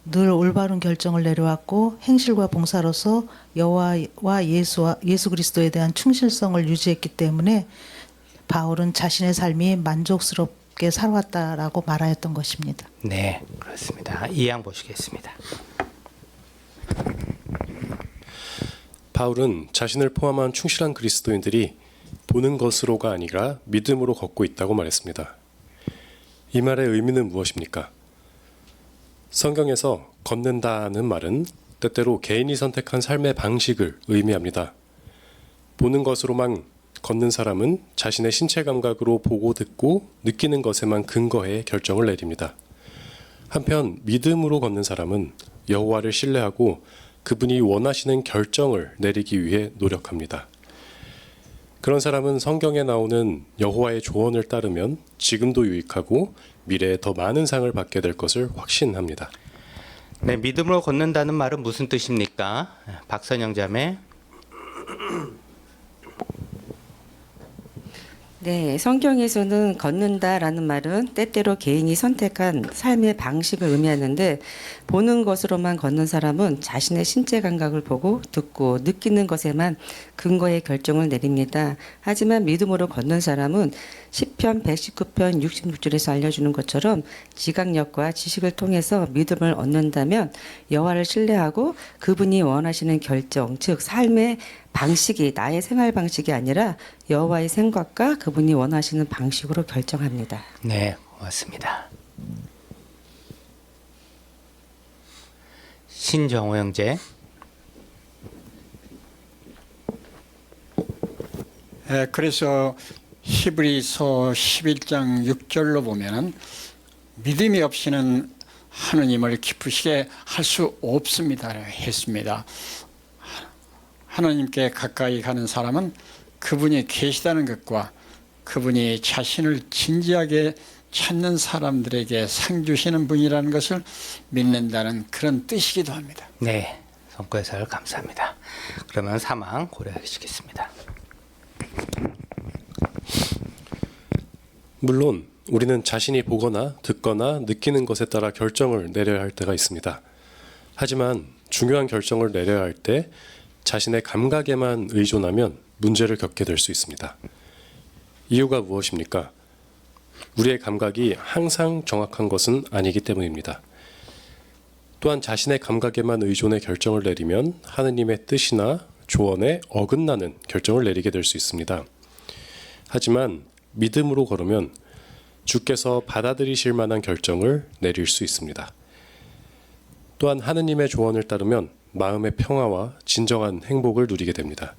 늘 올바른 결정을 내려왔고 행실과 봉사로서 여호와와 예수 그리스도에 대한 충실성을 유지했기 때문에 바울은 자신의 삶이 만족스럽게 살아왔다라고 말하였던 것입니다. 네, 그렇습니다. 2항 보시겠습니다. 바울은 자신을 포함한 충실한 그리스도인들이 보는 것으로가 아니라 믿음으로 걷고 있다고 말했습니다. 이 말의 의미는 무엇입니까? 성경에서 걷는다는 말은 때때로 개인이 선택한 삶의 방식을 의미합니다. 보는 것으로만 걷는 사람은 자신의 신체 감각으로 보고 듣고 느끼는 것에만 근거해 결정을 내립니다. 한편 믿음으로 걷는 사람은 여호와를 신뢰하고 그분이 원하시는 결정을 내리기 위해 노력합니다. 그런 사람은 성경에 나오는 여호와의 조언을 따르면 지금도 유익하고 미래에 더 많은 상을 받게 될 것을 확신합니다. 네, 믿음으로 걷는다는 말은 무슨 뜻입니까? 박선영 자매. 네, 성경에서는 걷는다라는 말은 때때로 개인이 선택한 삶의 방식을 의미하는데 보는 것으로만 걷는 사람은 자신의 신체 감각을 보고 듣고 느끼는 것에만 근거의 결정을 내립니다. 하지만 믿음으로 걷는 사람은 시편 119편 66절에서 알려주는 것처럼 지각력과 지식을 통해서 믿음을 얻는다면 여호와를 신뢰하고 그분이 원하시는 결정, 즉 삶의 방식이 나의 생활 방식이 아니라 여호와의 생각과 그분이 원하시는 방식으로 결정합니다. 네, 고맙습니다. 신정호 형제. 그래서 히브리서 11장 6절로 보면 믿음이 없이는 하느님을 기쁘시게 할 수 없습니다 했습니다. 하나님께 가까이 가는 사람은 그분이 계시다는 것과 그분이 자신을 진지하게 찾는 사람들에게 상 주시는 분이라는 것을 믿는다는 그런 뜻이기도 합니다. 네, 성과 해설 감사합니다. 그러면 사망 고려하시겠습니다. 물론 우리는 자신이 보거나 듣거나 느끼는 것에 따라 결정을 내려야 할 때가 있습니다. 하지만 중요한 결정을 내려야 할 때 자신의 감각에만 의존하면 문제를 겪게 될 수 있습니다. 이유가 무엇입니까? 우리의 감각이 항상 정확한 것은 아니기 때문입니다. 또한 자신의 감각에만 의존해 결정을 내리면 하느님의 뜻이나 조언에 어긋나는 결정을 내리게 될 수 있습니다. 하지만 믿음으로 걸으면 주께서 받아들이실 만한 결정을 내릴 수 있습니다. 또한 하느님의 조언을 따르면 마음의 평화와 진정한 행복을 누리게 됩니다.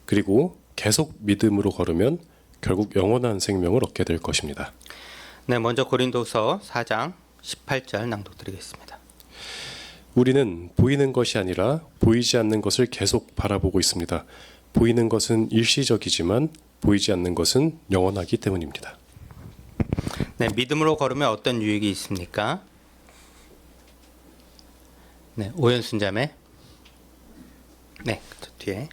그리고 계속 믿음으로 걸으면 결국 영원한 생명을 얻게 될 것입니다. 네, 먼저 고린도서 4장 18절 낭독드리겠습니다. 우리는 보이는 것이 아니라 보이지 않는 것을 계속 바라보고 있습니다. 보이는 것은 일시적이지만 보이지 않는 것은 영원하기 때문입니다. 네, 믿음으로 걸으면 어떤 유익이 있습니까? 네, 오연순 자매. 네, 저 뒤에.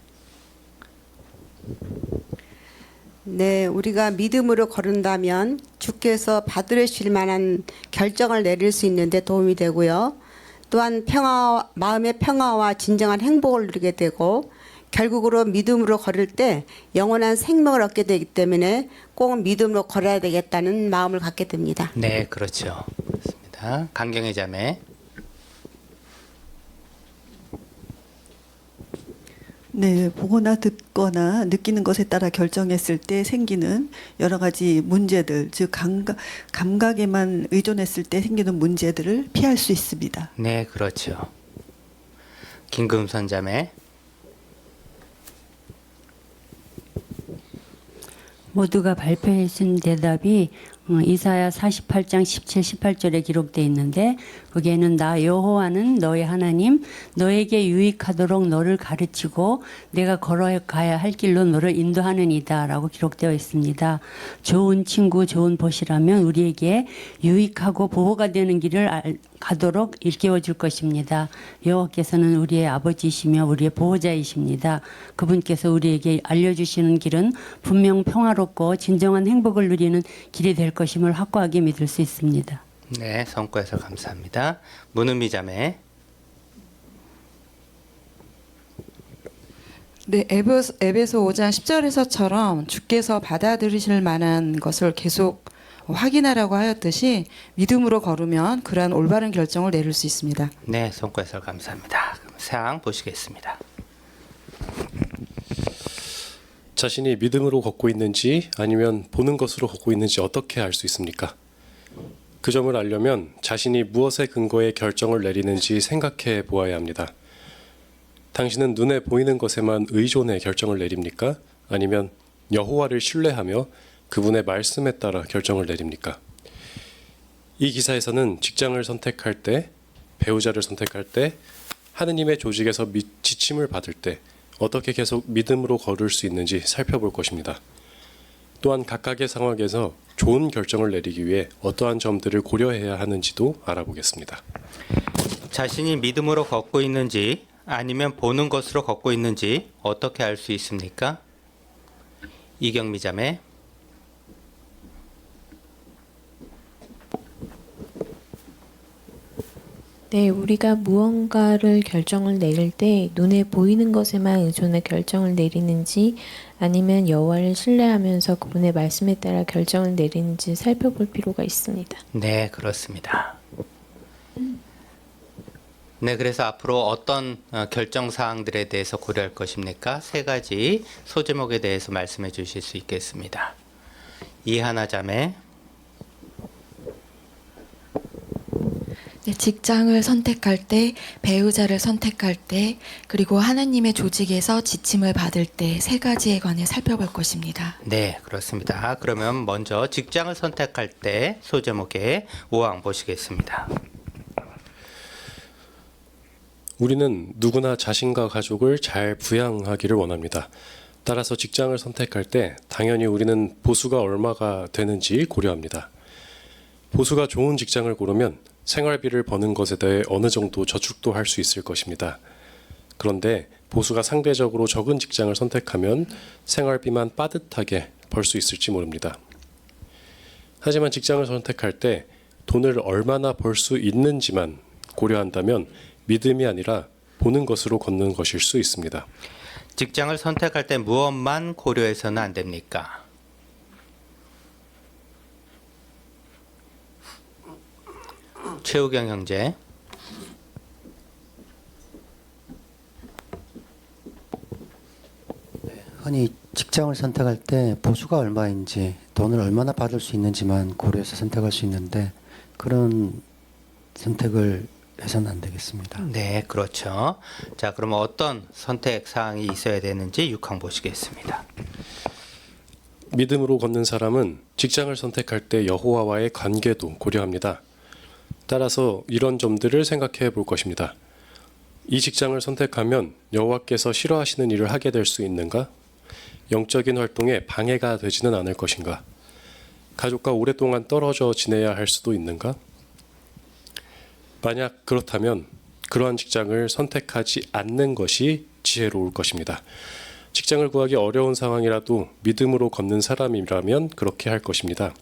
네, 우리가 믿음으로 걸은다면 주께서 받으실 만한 결정을 내릴 수 있는 데 도움이 되고요. 또한 마음의 평화와 진정한 행복을 누리게 되고 결국으로 믿음으로 걸을 때 영원한 생명을 얻게 되기 때문에 꼭 믿음으로 걸어야 되겠다는 마음을 갖게 됩니다. 네, 그렇죠. 그렇습니다. 강경의 자매. 네, 보거나 듣거나 느끼는 것에 따라 결정했을 때 생기는 여러 가지 문제들, 즉 감각에만 의존했을 때 생기는 문제들을 피할 수 있습니다. 네, 그렇죠. 김금선 자매. 모두가 발표해 준 대답이 이사야 48장 17, 18절에 기록되어 있는데 거기에는 나 여호와는 너의 하나님 너에게 유익하도록 너를 가르치고 내가 걸어가야 할 길로 너를 인도하느니다 라고 기록되어 있습니다. 좋은 친구 좋은 보시라면 우리에게 유익하고 보호가 되는 길을 가도록 일깨워 줄 것입니다. 여호와께서는 우리의 아버지이시며 우리의 보호자이십니다. 그분께서 우리에게 알려주시는 길은 분명 평화롭고 진정한 행복을 누리는 길이 될 것임을 확고하게 믿을 수 있습니다. 네, 성과에서 감사합니다. 문은미 자매. 네, 에베소 5장 10절에서처럼 주께서 받아들이실 만한 것을 계속 확인하라고 하였듯이 믿음으로 걸으면 그러한 올바른 결정을 내릴 수 있습니다. 네, 성과에서 감사합니다. 그럼 사항 보시겠습니다. 자신이 믿음으로 걷고 있는지 아니면 보는 것으로 걷고 있는지 어떻게 알 수 있습니까? 그 점을 알려면 자신이 무엇에 근거해 결정을 내리는지 생각해 보아야 합니다. 당신은 눈에 보이는 것에만 의존해 결정을 내립니까? 아니면 여호와를 신뢰하며 그분의 말씀에 따라 결정을 내립니까? 이 기사에서는 직장을 선택할 때, 배우자를 선택할 때, 하느님의 조직에서 지침을 받을 때 어떻게 계속 믿음으로 걸을 수 있는지 살펴볼 것입니다. 또한 각각의 상황에서 좋은 결정을 내리기 위해 어떠한 점들을 고려해야 하는지도 알아보겠습니다. 자신이 믿음으로 걷고 있는지 아니면 보는 것으로 걷고 있는지 어떻게 알 수 있습니까? 이경미 자매. 네, 우리가 무언가를 결정을 내릴 때 눈에 보이는 것에만 의존해 결정을 내리는지 아니면 여호와를 신뢰하면서 그분의 말씀에 따라 결정을 내리는지 살펴볼 필요가 있습니다. 네, 그렇습니다. 네, 그래서 앞으로 어떤 결정 사항들에 대해서 고려할 것입니까? 세 가지 소제목에 대해서 말씀해 주실 수 있겠습니다. 이하나 자매. 네, 직장을 선택할 때, 배우자를 선택할 때, 그리고 하나님의 조직에서 지침을 받을 때 세 가지에 관해 살펴볼 것입니다. 네, 그렇습니다. 그러면 먼저 직장을 선택할 때 소제목의 5항 보시겠습니다. 우리는 누구나 자신과 가족을 잘 부양하기를 원합니다. 따라서 직장을 선택할 때 당연히 우리는 보수가 얼마가 되는지 고려합니다. 보수가 좋은 직장을 고르면 생활비를 버는 것에 대해 어느 정도 저축도 할 수 있을 것입니다. 그런데 보수가 상대적으로 적은 직장을 선택하면 생활비만 빠듯하게 벌 수 있을지 모릅니다. 하지만 직장을 선택할 때 돈을 얼마나 벌 수 있는지만 고려한다면 믿음이 아니라 보는 것으로 걷는 것일 수 있습니다. 직장을 선택할 때 무엇만 고려해서는 안 됩니까? 최우경 형제. 흔히 직장을 선택할 때 보수가 얼마인지 돈을 얼마나 받을 수 있는지만 고려해서 선택할 수 있는데 그런 선택을 해서는 안 되겠습니다. 네, 그렇죠. 자, 그러면 어떤 선택 사항이 있어야 되는지 6항 보시겠습니다. 믿음으로 걷는 사람은 직장을 선택할 때 여호와와의 관계도 고려합니다. 따라서 이런 점들을 생각해 볼 것입니다. 이 직장을 선택하면 여호와께서 싫어하시는 일을 하게 될 수 있는가? 영적인 활동에 방해가 되지는 않을 것인가? 가족과 오랫동안 떨어져 지내야 할 수도 있는가? 만약 그렇다면 그러한 직장을 선택하지 않는 것이 지혜로울 것입니다. 직장을 구하기 어려운 상황이라도 믿음으로 걷는 사람이라면 그렇게 할 것입니다.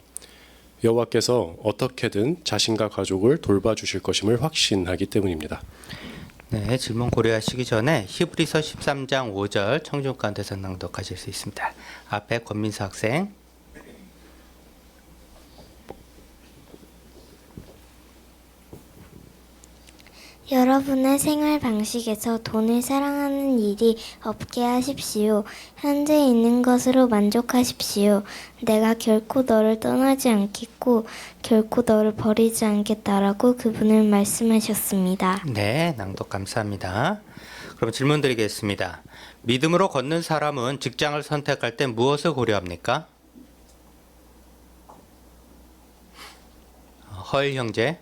여호와께서 어떻게든 자신과 가족을 돌봐주실 것임을 확신하기 때문입니다. 네, 질문 고려하시기 전에 히브리서 13장 5절 청중 가운데서 낭독하실 수 있습니다. 앞에 권민수 학생. 여러분의 생활 방식에서 돈을 사랑하는 일이 없게 하십시오. 현재 있는 것으로 만족하십시오. 내가 결코 너를 떠나지 않겠고 결코 너를 버리지 않겠다라고 그분은 말씀하셨습니다. 네, 낭독 감사합니다. 그럼 질문 드리겠습니다. 믿음으로 걷는 사람은 직장을 선택할 때 무엇을 고려합니까? 허일 형제.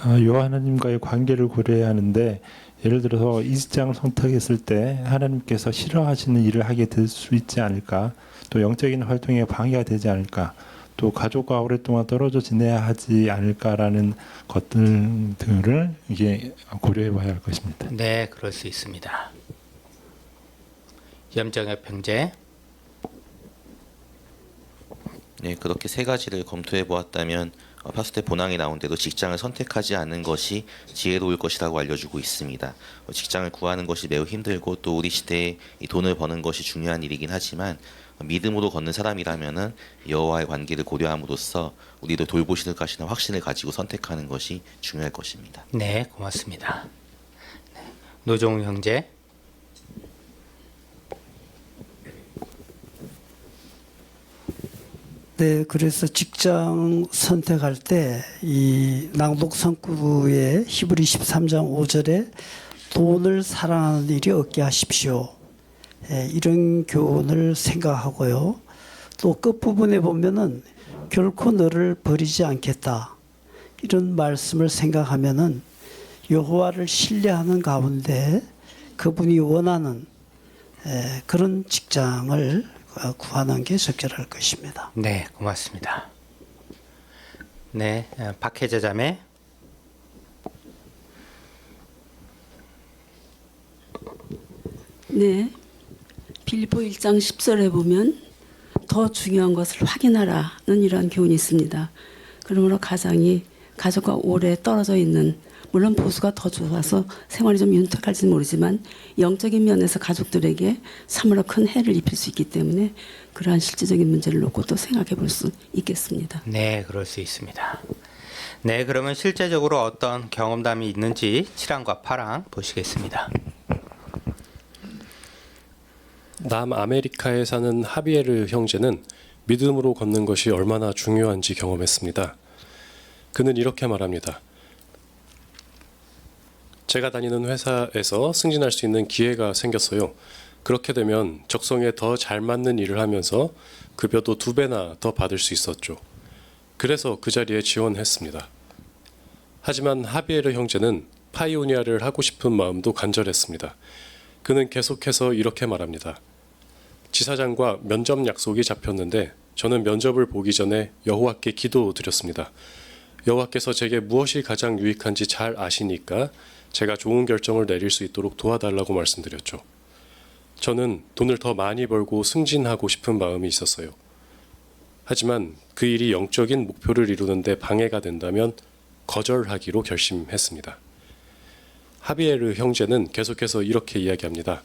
여호와 하나님과의 관계를 고려해야 하는데 예를 들어서 이 직장을 선택했을 때 하나님께서 싫어하시는 일을 하게 될 수 있지 않을까, 또 영적인 활동에 방해가 되지 않을까, 또 가족과 오랫동안 떨어져 지내야 하지 않을까라는 것들 등을 이게 고려해 봐야 할 것입니다. 네, 그럴 수 있습니다. 염정엽 형제. 네, 그렇게 세 가지를 검토해 보았다면 파스텔 본항에 나온데도 직장을 선택하지 않는 것이 지혜로울 것이라고 알려주고 있습니다. 직장을 구하는 것이 매우 힘들고 또 우리 시대에 이 돈을 버는 것이 중요한 일이긴 하지만 믿음으로 걷는 사람이라면은 여호와의 관계를 고려함으로써 우리도 돌보실 것이라는 확신을 가지고 선택하는 것이 중요할 것입니다. 네, 고맙습니다. 네, 노종우 형제. 네, 그래서 직장 선택할 때 이 낭독 성구의 히브리 13장 5절에 돈을 사랑하는 일이 없게 하십시오. 이런 교훈을 생각하고요. 또 끝부분에 보면은 결코 너를 버리지 않겠다. 이런 말씀을 생각하면은 여호와를 신뢰하는 가운데 그분이 원하는 그런 직장을 구하는 게 적절할 것입니다. 네, 고맙습니다. 네, 박혜자 자매. 네, 빌립보 1장 10절에 보면 더 중요한 것을 확인하라는 이러한 교훈이 있습니다. 그러므로 가장이 가족과 오래 떨어져 있는, 물론 보수가 더 좋아서 생활이 좀 윤택할지는 모르지만 영적인 면에서 가족들에게 참으로 큰 해를 입힐 수 있기 때문에 그러한 실질적인 문제를 놓고 또 생각해 볼 수 있겠습니다. 네, 그럴 수 있습니다. 네, 그러면 실제적으로 어떤 경험담이 있는지 7항과 8항 보시겠습니다. 남아메리카에 사는 하비에르 형제는 믿음으로 걷는 것이 얼마나 중요한지 경험했습니다. 그는 이렇게 말합니다. 제가 다니는 회사에서 승진할 수 있는 기회가 생겼어요. 그렇게 되면 적성에 더 잘 맞는 일을 하면서 급여도 2배나 더 받을 수 있었죠. 그래서 그 자리에 지원했습니다. 하지만 하비에르 형제는 파이오니아를 하고 싶은 마음도 간절했습니다. 그는 계속해서 이렇게 말합니다. 지사장과 면접 약속이 잡혔는데 저는 면접을 보기 전에 여호와께 기도드렸습니다. 여호와께서 제게 무엇이 가장 유익한지 잘 아시니까 제가 좋은 결정을 내릴 수 있도록 도와달라고 말씀드렸죠. 저는 돈을 더 많이 벌고 승진하고 싶은 마음이 있었어요. 하지만 그 일이 영적인 목표를 이루는데 방해가 된다면 거절하기로 결심했습니다. 하비에르 형제는 계속해서 이렇게 이야기합니다.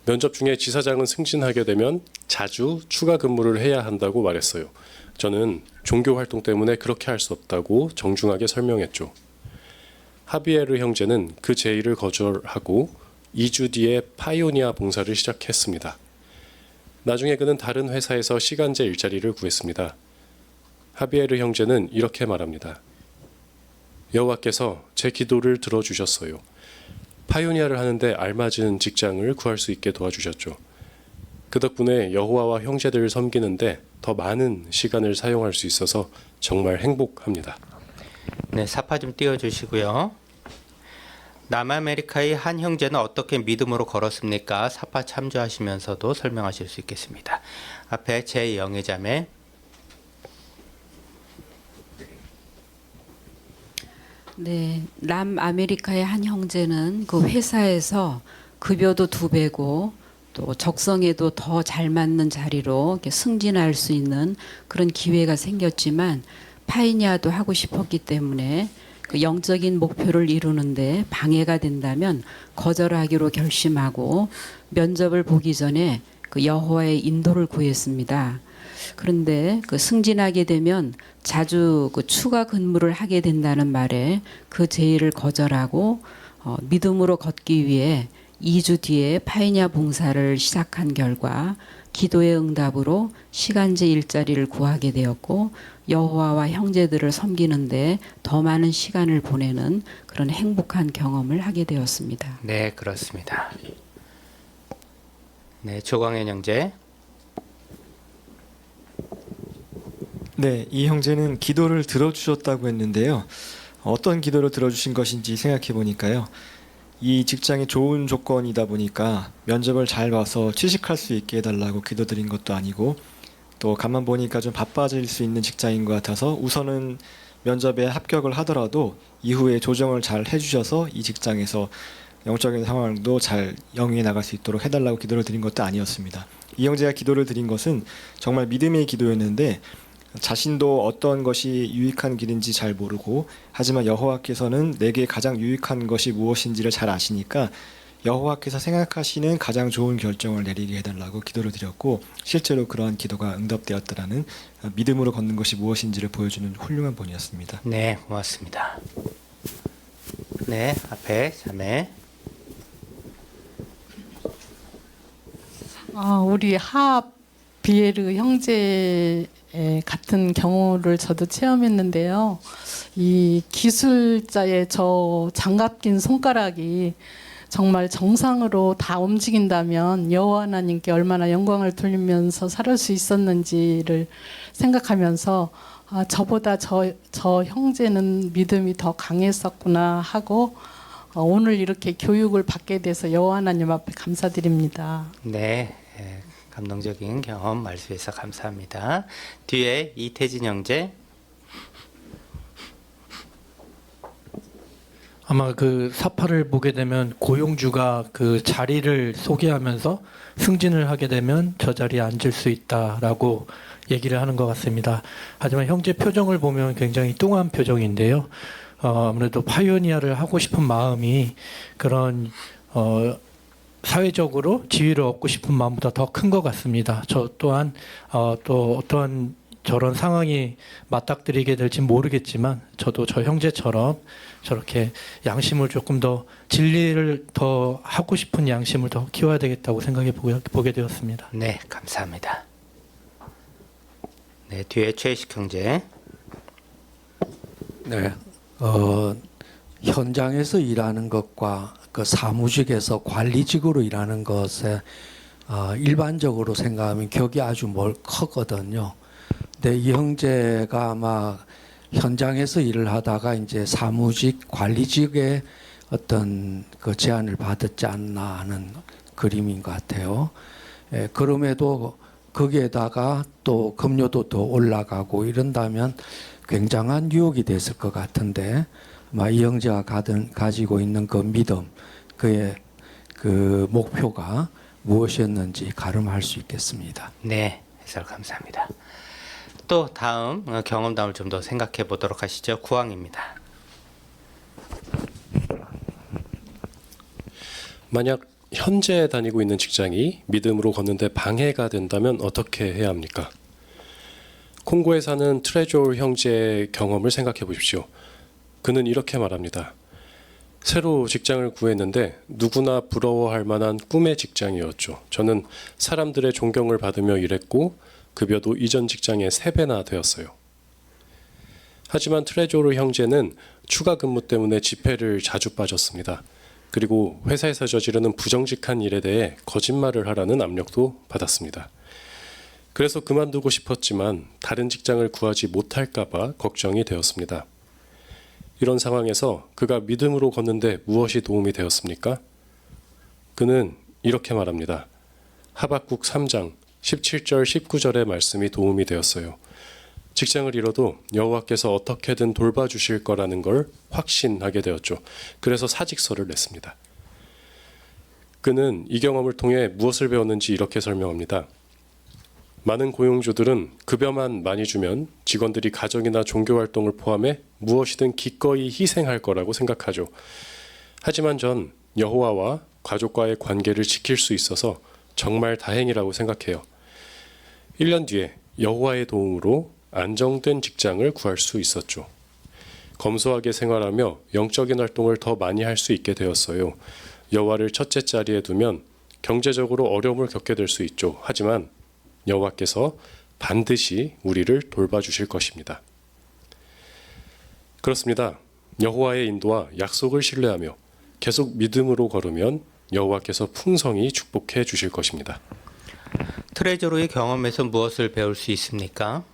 면접 중에 지사장은 승진하게 되면 자주 추가 근무를 해야 한다고 말했어요. 저는 종교 활동 때문에 그렇게 할 수 없다고 정중하게 설명했죠. 하비에르 형제는 그 제의를 거절하고 2주 뒤에 파이오니아 봉사를 시작했습니다. 나중에 그는 다른 회사에서 시간제 일자리를 구했습니다. 하비에르 형제는 이렇게 말합니다. 여호와께서 제 기도를 들어주셨어요. 파이오니아를 하는데 알맞은 직장을 구할 수 있게 도와주셨죠. 그 덕분에 여호와와 형제들을 섬기는데 더 많은 시간을 사용할 수 있어서 정말 행복합니다. 네, 사파 좀 띄워주시고요. 남아메리카의 한 형제는 어떻게 믿음으로 걸었습니까? 사파 참조하시면서도 설명하실 수 있겠습니다. 앞에 제 영의 자매. 네, 남아메리카의 한 형제는 그 회사에서 급여도 2배고 또 적성에도 더 잘 맞는 자리로 이렇게 승진할 수 있는 그런 기회가 생겼지만 파이니아도 하고 싶었기 때문에 그 영적인 목표를 이루는데 방해가 된다면 거절하기로 결심하고 면접을 보기 전에 그 여호와의 인도를 구했습니다. 그런데 그 승진하게 되면 자주 그 추가 근무를 하게 된다는 말에 그 제의를 거절하고 믿음으로 걷기 위해 2주 뒤에 파이니아 봉사를 시작한 결과 기도의 응답으로 시간제 일자리를 구하게 되었고 여호와와 형제들을 섬기는데 더 많은 시간을 보내는 그런 행복한 경험을 하게 되었습니다. 네, 그렇습니다. 네, 조광현 형제. 네, 이 형제는 기도를 들어주셨다고 했는데요. 어떤 기도를 들어주신 것인지 생각해 보니까요. 이 직장이 좋은 조건이다 보니까 면접을 잘 봐서 취직할 수 있게 해달라고 기도드린 것도 아니고 또 가만 보니까 좀 바빠질 수 있는 직장인 것 같아서 우선은 면접에 합격을 하더라도 이후에 조정을 잘 해주셔서 이 직장에서 영적인 상황도 잘 영위해 나갈 수 있도록 해달라고 기도를 드린 것도 아니었습니다. 이 형제가 기도를 드린 것은 정말 믿음의 기도였는데 자신도 어떤 것이 유익한 길인지 잘 모르고 하지만 여호와께서는 내게 가장 유익한 것이 무엇인지를 잘 아시니까 여호와께서 생각하시는 가장 좋은 결정을 내리게 해달라고 기도를 드렸고 실제로 그러한 기도가 응답되었다라는 믿음으로 걷는 것이 무엇인지를 보여주는 훌륭한 본이었습니다. 네, 고맙습니다. 네, 앞에 자매. 우리 하비에르 형제 같은 경우를 저도 체험했는데요. 이 기술자의 저 장갑 낀 손가락이 정말 정상으로 다 움직인다면 여호와 하나님께 얼마나 영광을 돌리면서 살을 수 있었는지를 생각하면서 저보다 저 형제는 믿음이 더 강했었구나 하고 오늘 이렇게 교육을 받게 돼서 여호와 하나님 앞에 감사드립니다. 네, 감동적인 경험 말씀해서 감사합니다. 뒤에 이태진 형제. 아마 그 사파를 보게 되면 고용주가 그 자리를 소개하면서 승진을 하게 되면 저 자리에 앉을 수 있다라고 얘기를 하는 것 같습니다. 하지만 형제 표정을 보면 굉장히 뚱한 표정인데요. 아무래도 파이오니아를 하고 싶은 마음이 그런 사회적으로 지위를 얻고 싶은 마음보다 더 큰 것 같습니다. 저 또한 또 어떠한 저런 상황이 맞닥뜨리게 될지 모르겠지만 저도 저 형제처럼 저렇게 양심을 조금 더 진리를 더 하고 싶은 양심을 더 키워야 되겠다고 생각해 보게 되었습니다. 네, 감사합니다. 네, 뒤에 최희식 형제. 네, 현장에서 일하는 것과 그 사무직에서 관리직으로 일하는 것에 일반적으로 생각하면 격이 아주 크거든요. 근데 이 형제가 아마 현장에서 일을 하다가 이제 사무직, 관리직의 어떤 그 제안을 받았지 않나 하는 그림인 것 같아요. 그럼에도 거기에다가 또 급료도 더 올라가고 이런다면 굉장한 유혹이 됐을 것 같은데 아마 이 형제가 가지고 있는 그 믿음, 그의 그 목표가 무엇이었는지 가름할 수 있겠습니다. 네, 해설 감사합니다. 또 다음 경험담을 좀 더 생각해 보도록 하시죠. 구왕입니다. 만약 현재 다니고 있는 직장이 믿음으로 걷는데 방해가 된다면 어떻게 해야 합니까? 콩고에 사는 트레조올 형제의 경험을 생각해 보십시오. 그는 이렇게 말합니다. 새로 직장을 구했는데 누구나 부러워할 만한 꿈의 직장이었죠. 저는 사람들의 존경을 받으며 일했고 급여도 이전 직장의 3배나 되었어요. 하지만 트레조르 형제는 추가 근무 때문에 집회를 자주 빠졌습니다. 그리고 회사에서 저지르는 부정직한 일에 대해 거짓말을 하라는 압력도 받았습니다. 그래서 그만두고 싶었지만 다른 직장을 구하지 못할까 봐 걱정이 되었습니다. 이런 상황에서 그가 믿음으로 걷는데 무엇이 도움이 되었습니까? 그는 이렇게 말합니다. 하박국 3장 17절 19절의 말씀이 도움이 되었어요. 직장을 잃어도 여호와께서 어떻게든 돌봐주실 거라는 걸 확신하게 되었죠. 그래서 사직서를 냈습니다. 그는 이 경험을 통해 무엇을 배웠는지 이렇게 설명합니다. 많은 고용주들은 급여만 많이 주면 직원들이 가정이나 종교활동을 포함해 무엇이든 기꺼이 희생할 거라고 생각하죠. 하지만 전 여호와와 가족과의 관계를 지킬 수 있어서 정말 다행이라고 생각해요. 1년 뒤에 여호와의 도움으로 안정된 직장을 구할 수 있었죠. 검소하게 생활하며 영적인 활동을 더 많이 할 수 있게 되었어요. 여호와를 첫째 자리에 두면 경제적으로 어려움을 겪게 될 수 있죠. 하지만 여호와께서 반드시 우리를 돌봐주실 것입니다. 그렇습니다. 여호와의 인도와 약속을 신뢰하며 계속 믿음으로 걸으면 여호와께서 풍성히 축복해 주실 것입니다. 트레저로의 경험에서 무엇을 배울 수 있습니까?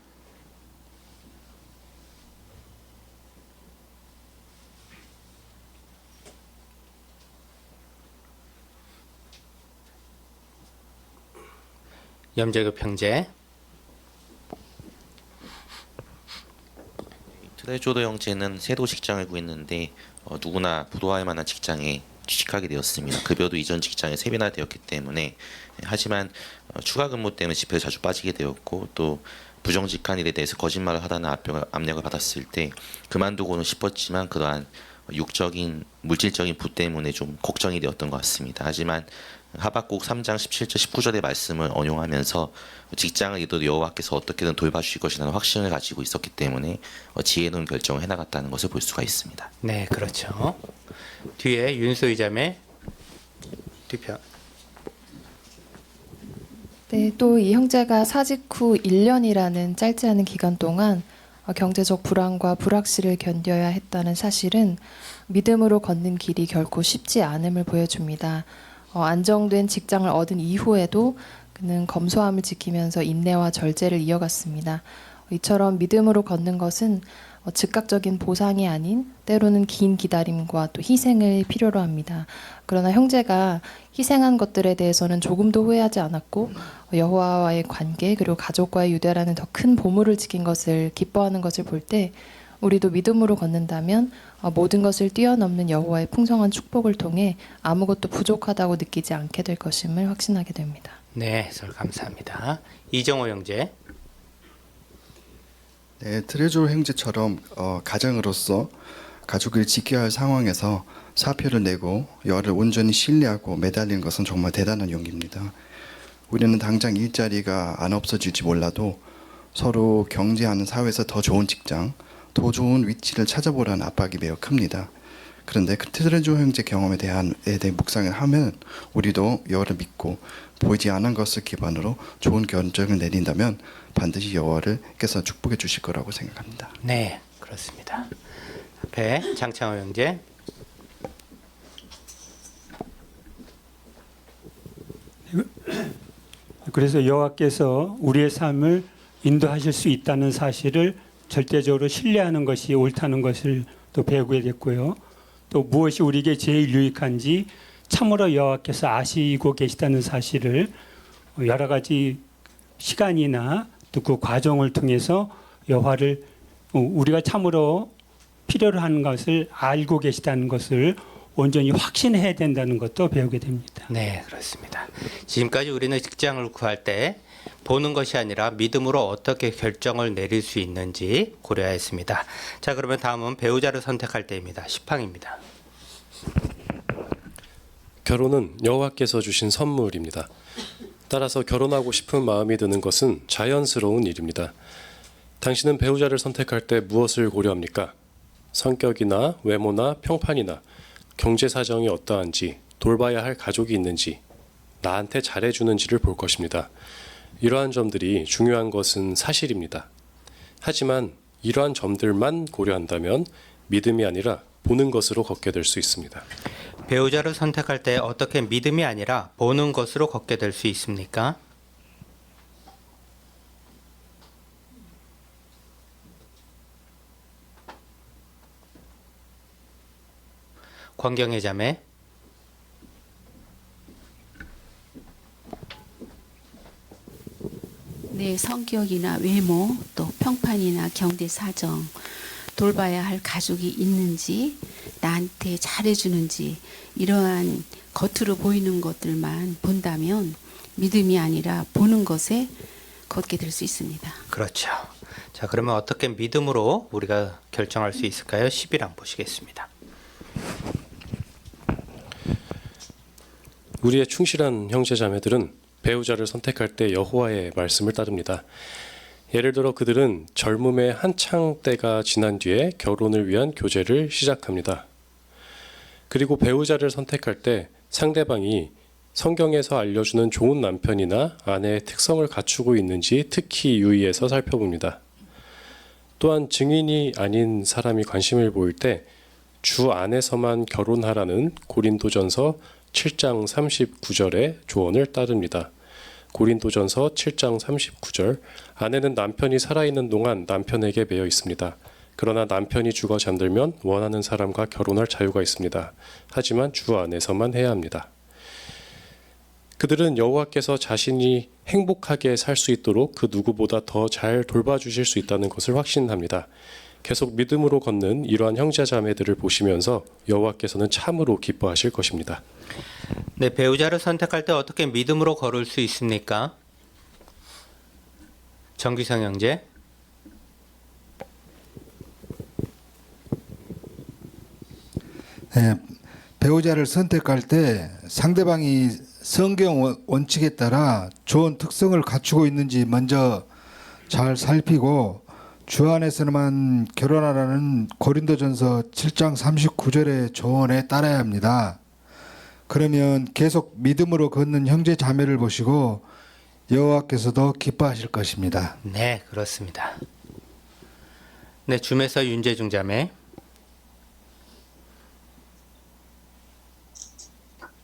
염재급 형제. 트레조도 형제는 새로 직장을 구했는데 누구나 부러워할 만한 직장에 취직하게 되었습니다. 급여도 이전 직장의 3배나 되었기 때문에 하지만 추가 근무 때문에 집회에 자주 빠지게 되었고 또 부정직한 일에 대해서 거짓말을 하다는 압력을 받았을 때 그만두고는 싶었지만 그러한 육적인 물질적인 부 때문에 좀 걱정이 되었던 것 같습니다. 하지만 하박국 3장 17절 19절의 말씀을 언용하면서 직장을 잃어도 여호와께서 어떻게든 돌봐주실 것이라는 확신을 가지고 있었기 때문에 지혜로운 결정을 해나갔다는 것을 볼 수가 있습니다. 네, 그렇죠. 뒤에 윤소희 자매 뒤편. 네, 또 이 형제가 사직 후 1년이라는 짧지 않은 기간 동안 경제적 불안과 불확실을 견뎌야 했다는 사실은 믿음으로 걷는 길이 결코 쉽지 않음을 보여줍니다. 안정된 직장을 얻은 이후에도 그는 검소함을 지키면서 인내와 절제를 이어갔습니다. 이처럼 믿음으로 걷는 것은 즉각적인 보상이 아닌 때로는 긴 기다림과 또 희생을 필요로 합니다. 그러나 형제가 희생한 것들에 대해서는 조금도 후회하지 않았고 여호와와의 관계 그리고 가족과의 유대라는 더 큰 보물을 지킨 것을 기뻐하는 것을 볼 때 우리도 믿음으로 걷는다면 모든 것을 뛰어넘는 여호와의 풍성한 축복을 통해 아무것도 부족하다고 느끼지 않게 될 것임을 확신하게 됩니다. 네, 해설 감사합니다. 이정호 형제. 네, 트레조 형제처럼 가정으로서 가족을 지켜야 할 상황에서 사표를 내고 여를 온전히 신뢰하고 매달리는 것은 정말 대단한 용기입니다. 우리는 당장 일자리가 안 없어질지 몰라도 서로 경쟁하는 사회에서 더 좋은 직장, 더 좋은 위치를 찾아보라는 압박이 매우 큽니다. 그런데 그 테드레조 형제 경험에 대해 묵상을 하면 우리도 여호와를 믿고 보이지 않은 것을 기반으로 좋은 결정을 내린다면 반드시 여호와께서 축복해 주실 거라고 생각합니다. 네, 그렇습니다. 앞에 장창호 형제. 그래서 여호와께서 우리의 삶을 인도하실 수 있다는 사실을 절대적으로 신뢰하는 것이 옳다는 것을 또 배우게 됐고요. 또 무엇이 우리에게 제일 유익한지 참으로 여호와께서 아시고 계시다는 사실을 여러 가지 시간이나 또 그 과정을 통해서 여호와를 우리가 참으로 필요로 하는 것을 알고 계시다는 것을 온전히 확신해야 된다는 것도 배우게 됩니다. 네, 그렇습니다. 지금까지 우리는 직장을 구할 때 보는 것이 아니라 믿음으로 어떻게 결정을 내릴 수 있는지 고려하였습니다. 자, 그러면 다음은 배우자를 선택할 때입니다. 10항입니다. 결혼은 여호와께서 주신 선물입니다. 따라서 결혼하고 싶은 마음이 드는 것은 자연스러운 일입니다. 당신은 배우자를 선택할 때 무엇을 고려합니까? 성격이나 외모나 평판이나 경제 사정이 어떠한지, 돌봐야 할 가족이 있는지, 나한테 잘해주는지를 볼 것입니다. 이러한 점들이 중요한 것은 사실입니다. 하지만 이러한 점들만 고려한다면 믿음이 아니라 보는 것으로 걷게 될 수 있습니다. 배우자를 선택할 때 어떻게 믿음이 아니라 보는 것으로 걷게 될 수 있습니까? 권경혜 자매. 내 성격이나 외모, 또 평판이나 경제 사정, 돌봐야 할 가족이 있는지, 나한테 잘해주는지, 이러한 겉으로 보이는 것들만 본다면 믿음이 아니라 보는 것에 걷게 될 수 있습니다. 그렇죠. 자, 그러면 어떻게 믿음으로 우리가 결정할 수 있을까요? 11항 보시겠습니다. 우리의 충실한 형제 자매들은 배우자를 선택할 때 여호와의 말씀을 따릅니다. 예를 들어 그들은 젊음의 한창 때가 지난 뒤에 결혼을 위한 교제를 시작합니다. 그리고 배우자를 선택할 때 상대방이 성경에서 알려주는 좋은 남편이나 아내의 특성을 갖추고 있는지 특히 유의해서 살펴봅니다. 또한 증인이 아닌 사람이 관심을 보일 때 주 안에서만 결혼하라는 고린도전서 7장 39절의 조언을 따릅니다. 고린도전서 7장 39절, 아내는 남편이 살아있는 동안 남편에게 매여 있습니다. 그러나 남편이 죽어 잠들면 원하는 사람과 결혼할 자유가 있습니다. 하지만 주 안에서만 해야 합니다. 그들은 여호와께서 자신이 행복하게 살 수 있도록 그 누구보다 더 잘 돌봐주실 수 있다는 것을 확신합니다. 계속 믿음으로 걷는 이러한 형제 자매들을 보시면서 여호와께서는 참으로 기뻐하실 것입니다. 네, 배우자를 선택할 때 어떻게 믿음으로 걸을 수 있습니까? 정규성 형제. 네, 배우자를 선택할 때 상대방이 성경 원칙에 따라 좋은 특성을 갖추고 있는지 먼저 잘 살피고 주 안에서만 결혼하라는 고린도전서 7장 39절의 조언에 따라야 합니다. 그러면 계속 믿음으로 걷는 형제 자매를 보시고 여호와께서도 기뻐하실 것입니다. 네, 그렇습니다. 네, 줌에서 윤재중 자매.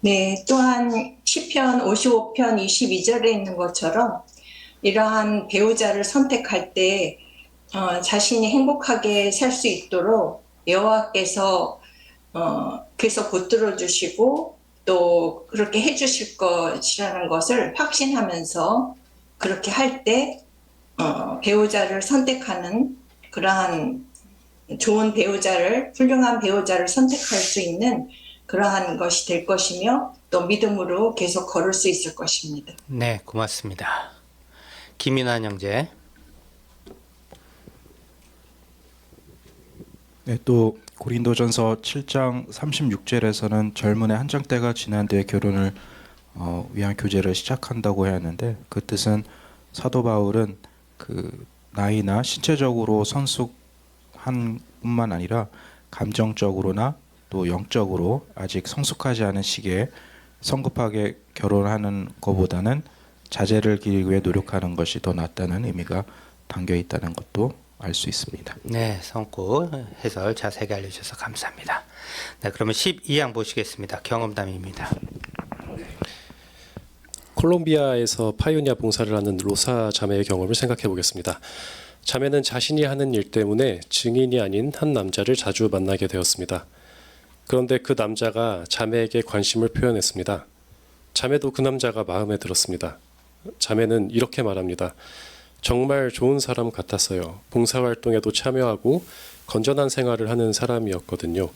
네, 또한 시편 55편 22절에 있는 것처럼 이러한 배우자를 선택할 때 자신이 행복하게 살 수 있도록 여호와께서 계속 붙들어 주시고 또 그렇게 해주실 것이라는 것을 확신하면서 그렇게 할 때 배우자를 선택하는 그러한 좋은 배우자를, 훌륭한 배우자를 선택할 수 있는 그러한 것이 될 것이며 또 믿음으로 계속 걸을 수 있을 것입니다. 네, 고맙습니다. 김인환 형제. 네, 또 고린도전서 7장 36절에서는 젊은의 한창 때가 지난 뒤에 결혼을 위한 교제를 시작한다고 해야 하는데, 그 뜻은 사도 바울은 그 나이나 신체적으로 성숙한 뿐만 아니라 감정적으로나 또 영적으로 아직 성숙하지 않은 시기에 성급하게 결혼하는 것보다는 자제를 기르기 위해 노력하는 것이 더 낫다는 의미가 담겨 있다는 것도 알 수 있습니다. 네, 성구 해설 자세하게 알려주셔서 감사합니다. 네, 그러면 12항 보시겠습니다. 경험담입니다. 콜롬비아에서 파이오니아 봉사를 하는 로사 자매의 경험을 생각해 보겠습니다. 자매는 자신이 하는 일 때문에 증인이 아닌 한 남자를 자주 만나게 되었습니다. 그런데 그 남자가 자매에게 관심을 표현했습니다. 자매도 그 남자가 마음에 들었습니다. 자매는 이렇게 말합니다. 정말 좋은 사람 같았어요. 봉사활동에도 참여하고 건전한 생활을 하는 사람이었거든요.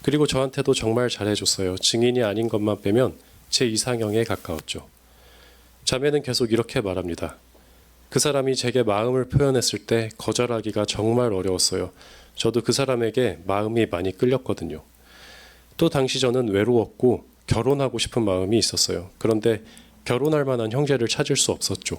그리고 저한테도 정말 잘해줬어요. 증인이 아닌 것만 빼면 제 이상형에 가까웠죠. 자매는 계속 이렇게 말합니다. 그 사람이 제게 마음을 표현했을 때 거절하기가 정말 어려웠어요. 저도 그 사람에게 마음이 많이 끌렸거든요. 또 당시 저는 외로웠고 결혼하고 싶은 마음이 있었어요. 그런데 결혼할 만한 형제를 찾을 수 없었죠.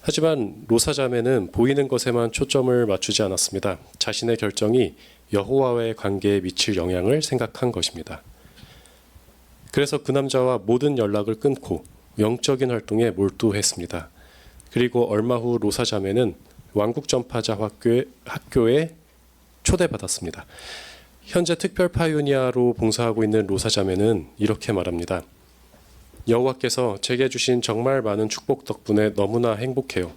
하지만 로사 자매는 보이는 것에만 초점을 맞추지 않았습니다. 자신의 결정이 여호와와의 관계에 미칠 영향을 생각한 것입니다. 그래서 그 남자와 모든 연락을 끊고 영적인 활동에 몰두했습니다. 그리고 얼마 후 로사 자매는 왕국 전파자 학교에 초대받았습니다. 현재 특별 파이오니아로 봉사하고 있는 로사 자매는 이렇게 말합니다. 여호와께서 제게 주신 정말 많은 축복 덕분에 너무나 행복해요.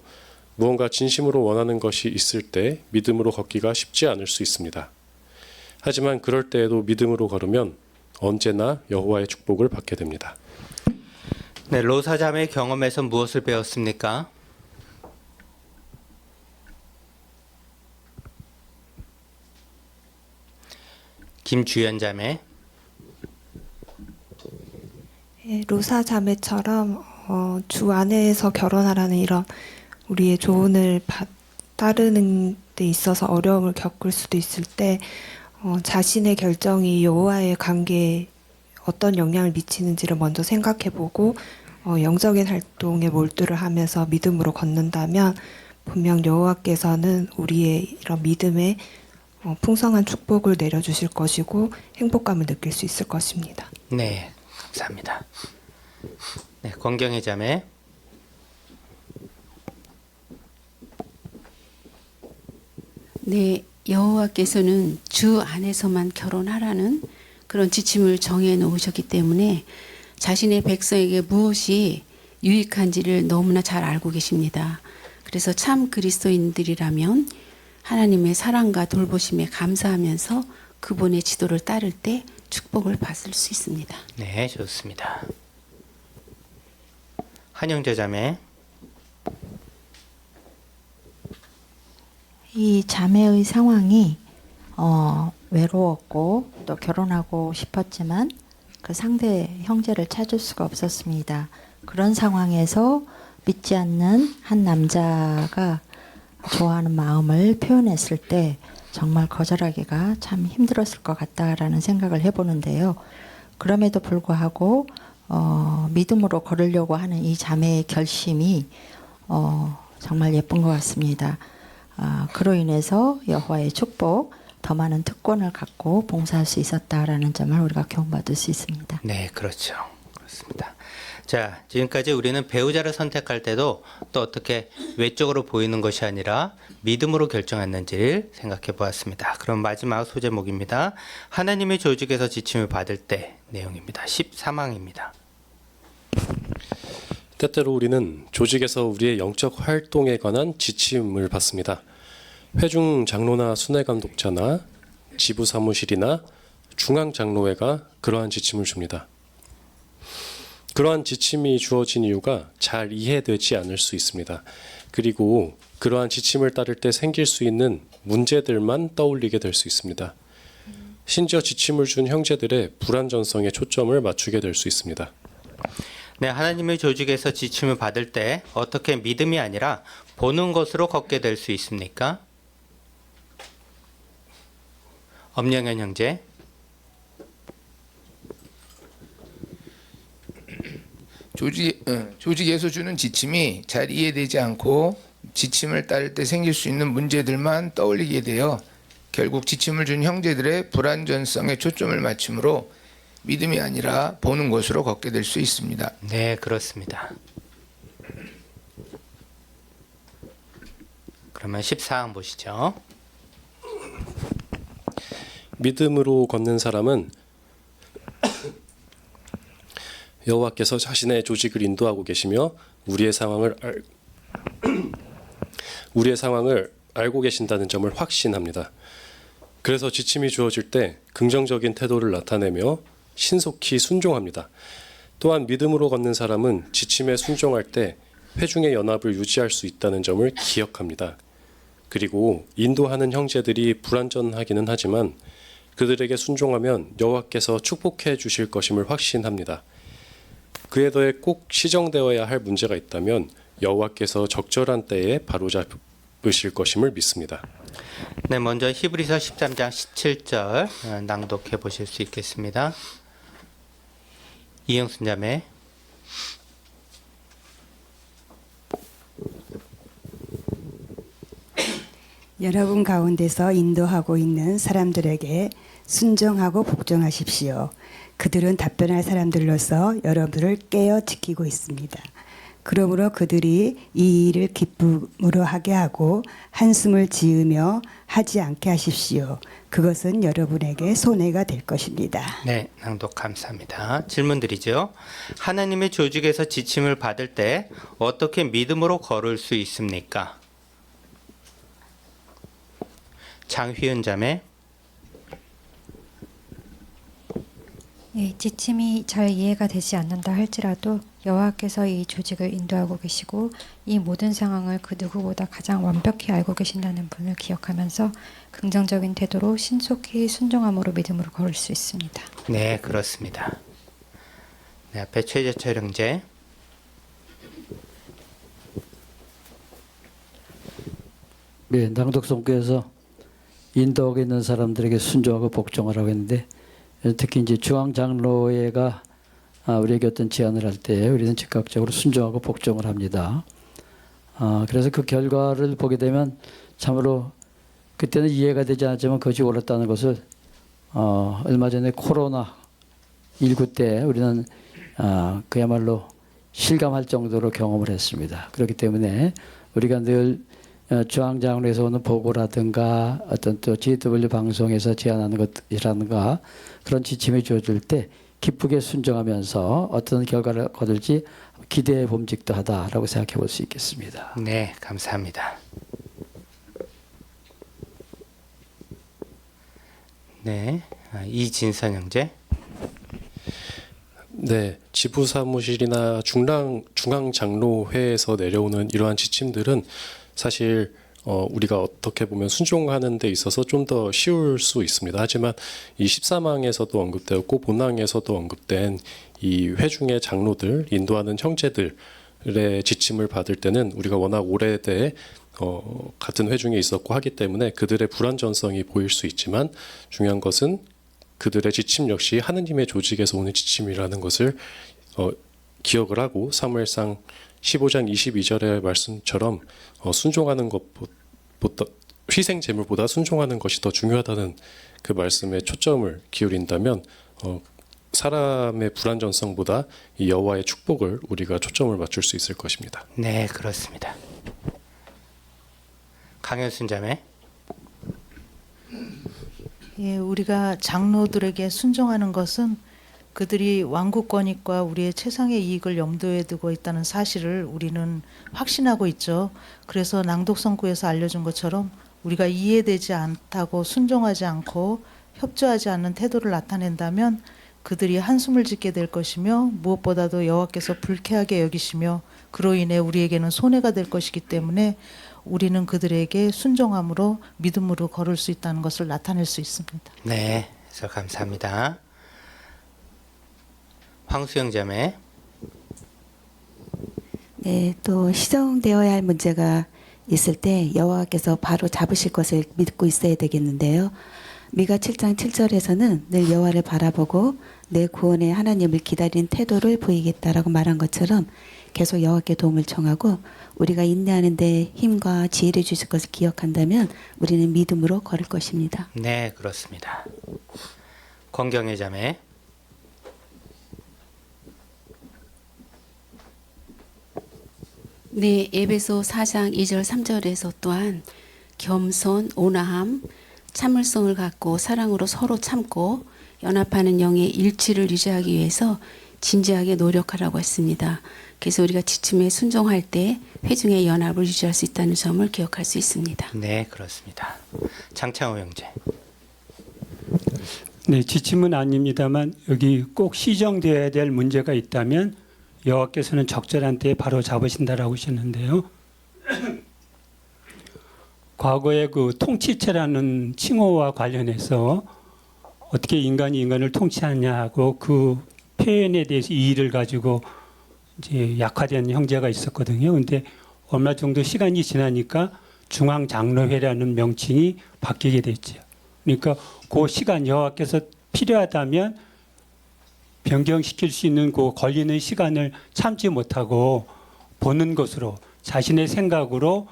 무언가 진심으로 원하는 것이 있을 때 믿음으로 걷기가 쉽지 않을 수 있습니다. 하지만 그럴 때에도 믿음으로 걸으면 언제나 여호와의 축복을 받게 됩니다. 네, 로사 자매의 경험에서 무엇을 배웠습니까? 김주연 자매. 로사 자매처럼 주 안에서 결혼하라는 이런 우리의 조언을 따르는 데 있어서 어려움을 겪을 수도 있을 때 자신의 결정이 여호와의 관계에 어떤 영향을 미치는지를 먼저 생각해보고 영적인 활동에 몰두를 하면서 믿음으로 걷는다면 분명 여호와께서는 우리의 이런 믿음에 풍성한 축복을 내려주실 것이고 행복감을 느낄 수 있을 것입니다. 네, 감사합니다. 네, 권경희 자매. 네, 여호와께서는 주 안에서만 결혼하라는 그런 지침을 정해 놓으셨기 때문에 자신의 백성에게 무엇이 유익한지를 너무나 잘 알고 계십니다. 그래서 참 그리스도인들이라면 하나님의 사랑과 돌보심에 감사하면서 그분의 지도를 따를 때 축복을 받을 수 있습니다. 네, 좋습니다. 한영재 자매. 이 자매의 상황이 외로웠고 또 결혼하고 싶었지만 그 상대 형제를 찾을 수가 없었습니다. 그런 상황에서 믿지 않는 한 남자가 좋아하는 마음을 표현했을 때 정말 거절하기가 참 힘들었을 것 같다라는 생각을 해보는데요. 그럼에도 불구하고 믿음으로 걸으려고 하는 이 자매의 결심이 정말 예쁜 것 같습니다. 그로 인해서 여호와의 축복, 더 많은 특권을 갖고 봉사할 수 있었다라는 점을 우리가 교훈받을 수 있습니다. 네, 그렇죠. 그렇습니다. 자, 지금까지 우리는 배우자를 선택할 때도 또 어떻게 외적으로 보이는 것이 아니라 믿음으로 결정했는지를 생각해 보았습니다. 그럼 마지막 소제목입니다. 하나님의 조직에서 지침을 받을 때 내용입니다. 13항입니다. 때때로 우리는 조직에서 우리의 영적 활동에 관한 지침을 받습니다. 회중 장로나 순회 감독자나 지부 사무실이나 중앙 장로회가 그러한 지침을 줍니다. 그러한 지침이 주어진 이유가 잘 이해되지 않을 수 있습니다. 그리고 그러한 지침을 따를 때 생길 수 있는 문제들만 떠올리게 될 수 있습니다. 심지어 지침을 준 형제들의 불완전성에 초점을 맞추게 될 수 있습니다. 네, 하나님의 조직에서 지침을 받을 때 어떻게 믿음이 아니라 보는 것으로 걷게 될 수 있습니까? 엄영현 형제. 조직에서 주는 지침이 잘 이해되지 않고 지침을 따를 때 생길 수 있는 문제들만 떠올리게 되어 결국 지침을 준 형제들의 불완전성에 초점을 맞추므로 믿음이 아니라 보는 것으로 걷게 될 수 있습니다. 네, 그렇습니다. 그러면 14항 보시죠. 믿음으로 걷는 사람은 여호와께서 자신의 조직을 인도하고 계시며 우리의 상황을 알고 계신다는 점을 확신합니다. 그래서 지침이 주어질 때 긍정적인 태도를 나타내며 신속히 순종합니다. 또한 믿음으로 걷는 사람은 지침에 순종할 때 회중의 연합을 유지할 수 있다는 점을 기억합니다. 그리고 인도하는 형제들이 불완전하기는 하지만 그들에게 순종하면 여호와께서 축복해 주실 것임을 확신합니다. 그에 더해 꼭 시정되어야 할 문제가 있다면 여호와께서 적절한 때에 바로잡으실 것임을 믿습니다. 네, 먼저 히브리서 13장 17절 낭독해 보실 수 있겠습니다. 이영순 자매. 여러분 가운데서 인도하고 있는 사람들에게 순종하고 복종하십시오. 그들은 답변할 사람들로서 여러분을 깨어 지키고 있습니다. 그러므로 그들이 이 일을 기쁨으로 하게 하고 한숨을 지으며 하지 않게 하십시오. 그것은 여러분에게 손해가 될 것입니다. 네, 낭독 감사합니다. 질문 드리죠. 하나님의 조직에서 지침을 받을 때 어떻게 믿음으로 걸을 수 있습니까? 장휘은 자매. 예, 지침이 잘 이해가 되지 않는다 할지라도 여호와께서 이 조직을 인도하고 계시고 이 모든 상황을 그 누구보다 가장 완벽히 알고 계신다는 분을 기억하면서 긍정적인 태도로 신속히 순종함으로 믿음으로 걸을 수 있습니다. 네, 그렇습니다. 네, 앞에 최재철 형제. 네, 낭독성교에서 인도하고 있는 사람들에게 순종하고 복종하라고 했는데 특히 이제 중앙장로회가 우리에게 어떤 제안을 할 때 우리는 즉각적으로 순종하고 복종을 합니다. 그래서 그 결과를 보게 되면 참으로 그때는 이해가 되지 않았지만 그것이 옳았다는 것을 얼마 전에 코로나19 때 우리는 그야말로 실감할 정도로 경험을 했습니다. 그렇기 때문에 우리가 늘 중앙장로에서 오는 보고라든가 어떤 또 GW 방송에서 제안하는 것이라든가 그런 지침이 주어질 때 기쁘게 순종하면서 어떤 결과를 거둘지 기대해 봄직도 하다라고 생각해 볼 수 있겠습니다. 네, 감사합니다. 네, 이진선 형제. 네, 지부 사무실이나 중앙장로회에서 내려오는 이러한 지침들은 사실 우리가 어떻게 보면 순종하는 데 있어서 좀 더 쉬울 수 있습니다. 하지만 이 13항에서도 언급되었고 본항에서도 언급된 이 회중의 장로들, 인도하는 형제들의 지침을 받을 때는 우리가 워낙 오래돼 같은 회중에 있었고 하기 때문에 그들의 불완전성이 보일 수 있지만 중요한 것은 그들의 지침 역시 하느님의 조직에서 오는 지침이라는 것을 기억을 하고 사무엘상 15장 22절의 말씀처럼 순종하는 것보다 희생 제물보다 순종하는 것이 더 중요하다는 그 말씀에 초점을 기울인다면 사람의 불완전성보다 이 여호와의 축복을 우리가 초점을 맞출 수 있을 것입니다. 네, 그렇습니다. 강현순 자매. 예, 우리가 장로들에게 순종하는 것은 그들이 왕국권익과 우리의 최상의 이익을 염두에 두고 있다는 사실을 우리는 확신하고 있죠. 그래서 낭독성구에서 알려준 것처럼 우리가 이해되지 않다고 순종하지 않고 협조하지 않는 태도를 나타낸다면 그들이 한숨을 짓게 될 것이며 무엇보다도 여호와께서 불쾌하게 여기시며 그로 인해 우리에게는 손해가 될 것이기 때문에 우리는 그들에게 순종함으로 믿음으로 걸을 수 있다는 것을 나타낼 수 있습니다. 네, 그래서 감사합니다. 황수영 자매. 네, 또 시정되어야 할 문제가 있을 때 여호와께서 바로 잡으실 것을 믿고 있어야 되겠는데요. 미가 7장 7절에서는 늘 여호와를 바라보고 내 구원의 하나님을 기다리는 태도를 보이겠다라고 말한 것처럼 계속 여호와께 도움을 청하고 우리가 인내하는 데 힘과 지혜를 주실 것을 기억한다면 우리는 믿음으로 걸을 것입니다. 네, 그렇습니다. 권경애 자매. 네, 에베소 4장 2절 3절에서 또한 겸손, 온화함, 참을성을 갖고 사랑으로 서로 참고 연합하는 영의 일치를 유지하기 위해서 진지하게 노력하라고 했습니다. 그래서 우리가 지침에 순종할 때 회중의 연합을 유지할 수 있다는 점을 기억할 수 있습니다. 네, 그렇습니다. 장창호 형제. 네, 지침은 아닙니다만 여기 꼭 시정되어야 될 문제가 있다면 여호와께서는 적절한 때에 바로 잡으신다라고 하셨는데요. 과거에 그 통치체라는 칭호와 관련해서 어떻게 인간이 인간을 통치하냐 하고 그 표현에 대해서 이의를 가지고 이제 약화된 형제가 있었거든요. 근데 얼마 정도 시간이 지나니까 중앙장로회라는 명칭이 바뀌게 됐죠. 그러니까 그 시간 여호와께서 필요하다면 변경시킬 수 있는 그 걸리는 시간을 참지 못하고 보는 것으로 자신의 생각으로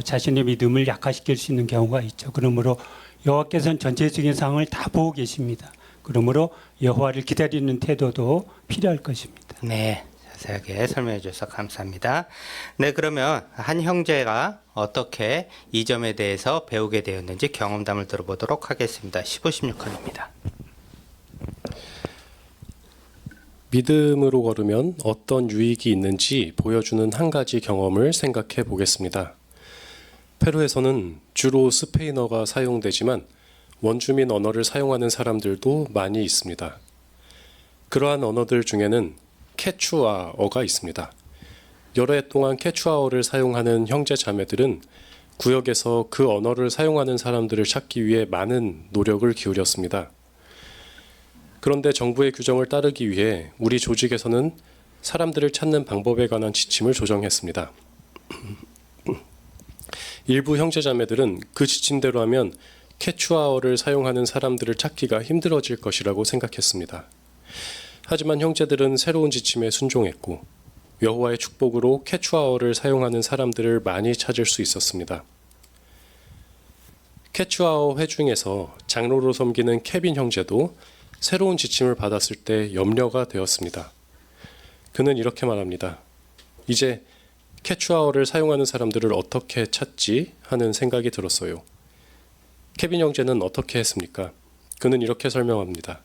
자신의 믿음을 약화시킬 수 있는 경우가 있죠. 그러므로 여호와께서는 전체적인 상황을 다 보고 계십니다. 그러므로 여호와를 기다리는 태도도 필요할 것입니다. 네, 자세하게 설명해 주셔서 감사합니다. 네, 그러면 한 형제가 어떻게 이 점에 대해서 배우게 되었는지 경험담을 들어보도록 하겠습니다. 15, 16번입니다. 믿음으로 걸으면 어떤 유익이 있는지 보여주는 한 가지 경험을 생각해 보겠습니다. 페루에서는 주로 스페인어가 사용되지만 원주민 언어를 사용하는 사람들도 많이 있습니다. 그러한 언어들 중에는 케추아어가 있습니다. 여러 해 동안 케추아어를 사용하는 형제 자매들은 구역에서 그 언어를 사용하는 사람들을 찾기 위해 많은 노력을 기울였습니다. 그런데 정부의 규정을 따르기 위해 우리 조직에서는 사람들을 찾는 방법에 관한 지침을 조정했습니다. 일부 형제자매들은 그 지침대로 하면 케추아어를 사용하는 사람들을 찾기가 힘들어질 것이라고 생각했습니다. 하지만 형제들은 새로운 지침에 순종했고 여호와의 축복으로 케추아어를 사용하는 사람들을 많이 찾을 수 있었습니다. 케추아어 회중에서 장로로 섬기는 케빈 형제도 새로운 지침을 받았을 때 염려가 되었습니다. 그는 이렇게 말합니다. 이제 케추아어를 사용하는 사람들을 어떻게 찾지 하는 생각이 들었어요. 케빈 형제는 어떻게 했습니까? 그는 이렇게 설명합니다.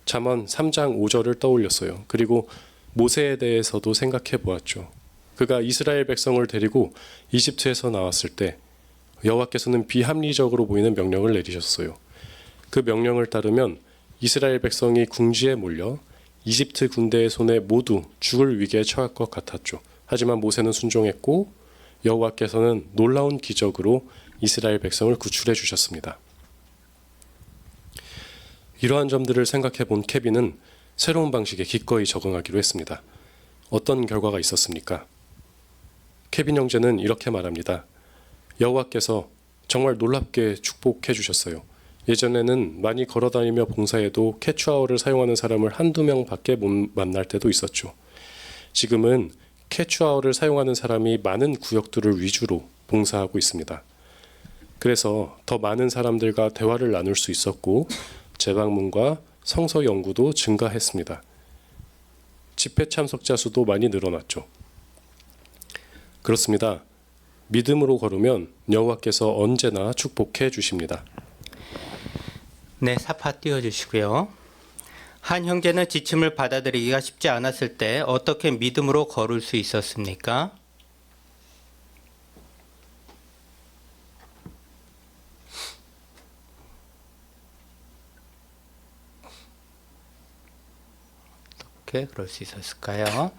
잠언 3장 5절을 떠올렸어요. 그리고 모세에 대해서도 생각해 보았죠. 그가 이스라엘 백성을 데리고 이집트에서 나왔을 때 여호와께서는 비합리적으로 보이는 명령을 내리셨어요. 그 명령을 따르면 이스라엘 백성이 궁지에 몰려 이집트 군대의 손에 모두 죽을 위기에 처할 것 같았죠. 하지만 모세는 순종했고 여호와께서는 놀라운 기적으로 이스라엘 백성을 구출해 주셨습니다. 이러한 점들을 생각해 본 케빈은 새로운 방식에 기꺼이 적응하기로 했습니다. 어떤 결과가 있었습니까? 케빈 형제는 이렇게 말합니다. 여호와께서 정말 놀랍게 축복해 주셨어요. 예전에는 많이 걸어다니며 봉사해도 케추아어를 사용하는 사람을 한두 명밖에 못 만날 때도 있었죠. 지금은 케추아어를 사용하는 사람이 많은 구역들을 위주로 봉사하고 있습니다. 그래서 더 많은 사람들과 대화를 나눌 수 있었고 재방문과 성서 연구도 증가했습니다. 집회 참석자 수도 많이 늘어났죠. 그렇습니다. 믿음으로 걸으면 여호와께서 언제나 축복해 주십니다. 네, 사파 띄워주시고요. 한 형제는 지침을 받아들이기가 쉽지 않았을 때 어떻게 믿음으로 걸을 수 있었습니까? 어떻게 그럴 수 있었을까요?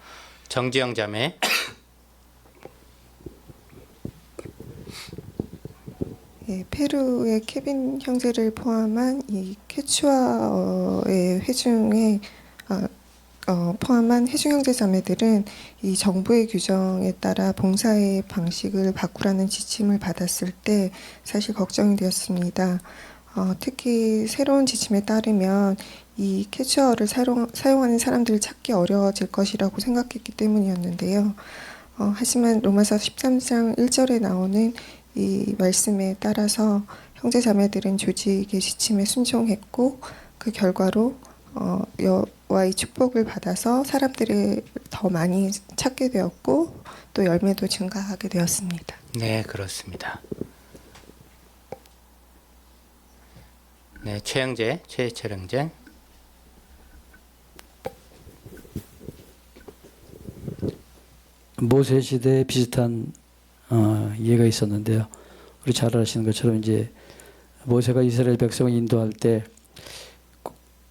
정지영 자매. 예, 페루의 케빈 형제를 포함한 이 케추아어의 회중에 포함한 회중 형제 자매들은 이 정부의 규정에 따라 봉사의 방식을 바꾸라는 지침을 받았을 때 사실 걱정이 되었습니다. 특히 새로운 지침에 따르면 이 캐치어를 사용하는 사람들을 찾기 어려워질 것이라고 생각했기 때문이었는데요. 하지만 로마서 13장 1절에 나오는 이 말씀에 따라서 형제 자매들은 조직의 지침에 순종했고 그 결과로 여호와의 축복을 받아서 사람들을 더 많이 찾게 되었고 또 열매도 증가하게 되었습니다. 네, 그렇습니다. 네, 최혜철. 모세 시대에 비슷한 예가 있었는데요. 우리 잘 아시는 것처럼 이제 모세가 이스라엘 백성을 인도할 때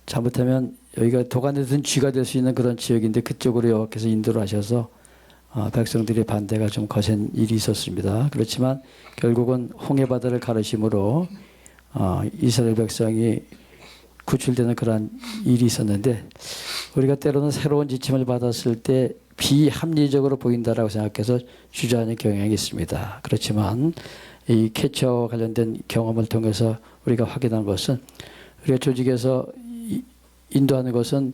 잘못하면 여기가 도가니든 쥐가 될 수 있는 그런 지역인데 그쪽으로 여호와께서 인도를 하셔서 백성들의 반대가 좀 거센 일이 있었습니다. 그렇지만 결국은 홍해 바다를 가르심으로 이스라엘 백성이 구출되는 그런 일이 있었는데 우리가 때로는 새로운 지침을 받았을 때 비합리적으로 보인다라고 생각해서 주저하는 경향이 있습니다. 그렇지만 이 캐치와 관련된 경험을 통해서 우리가 확인한 것은 우리가 조직에서 인도하는 것은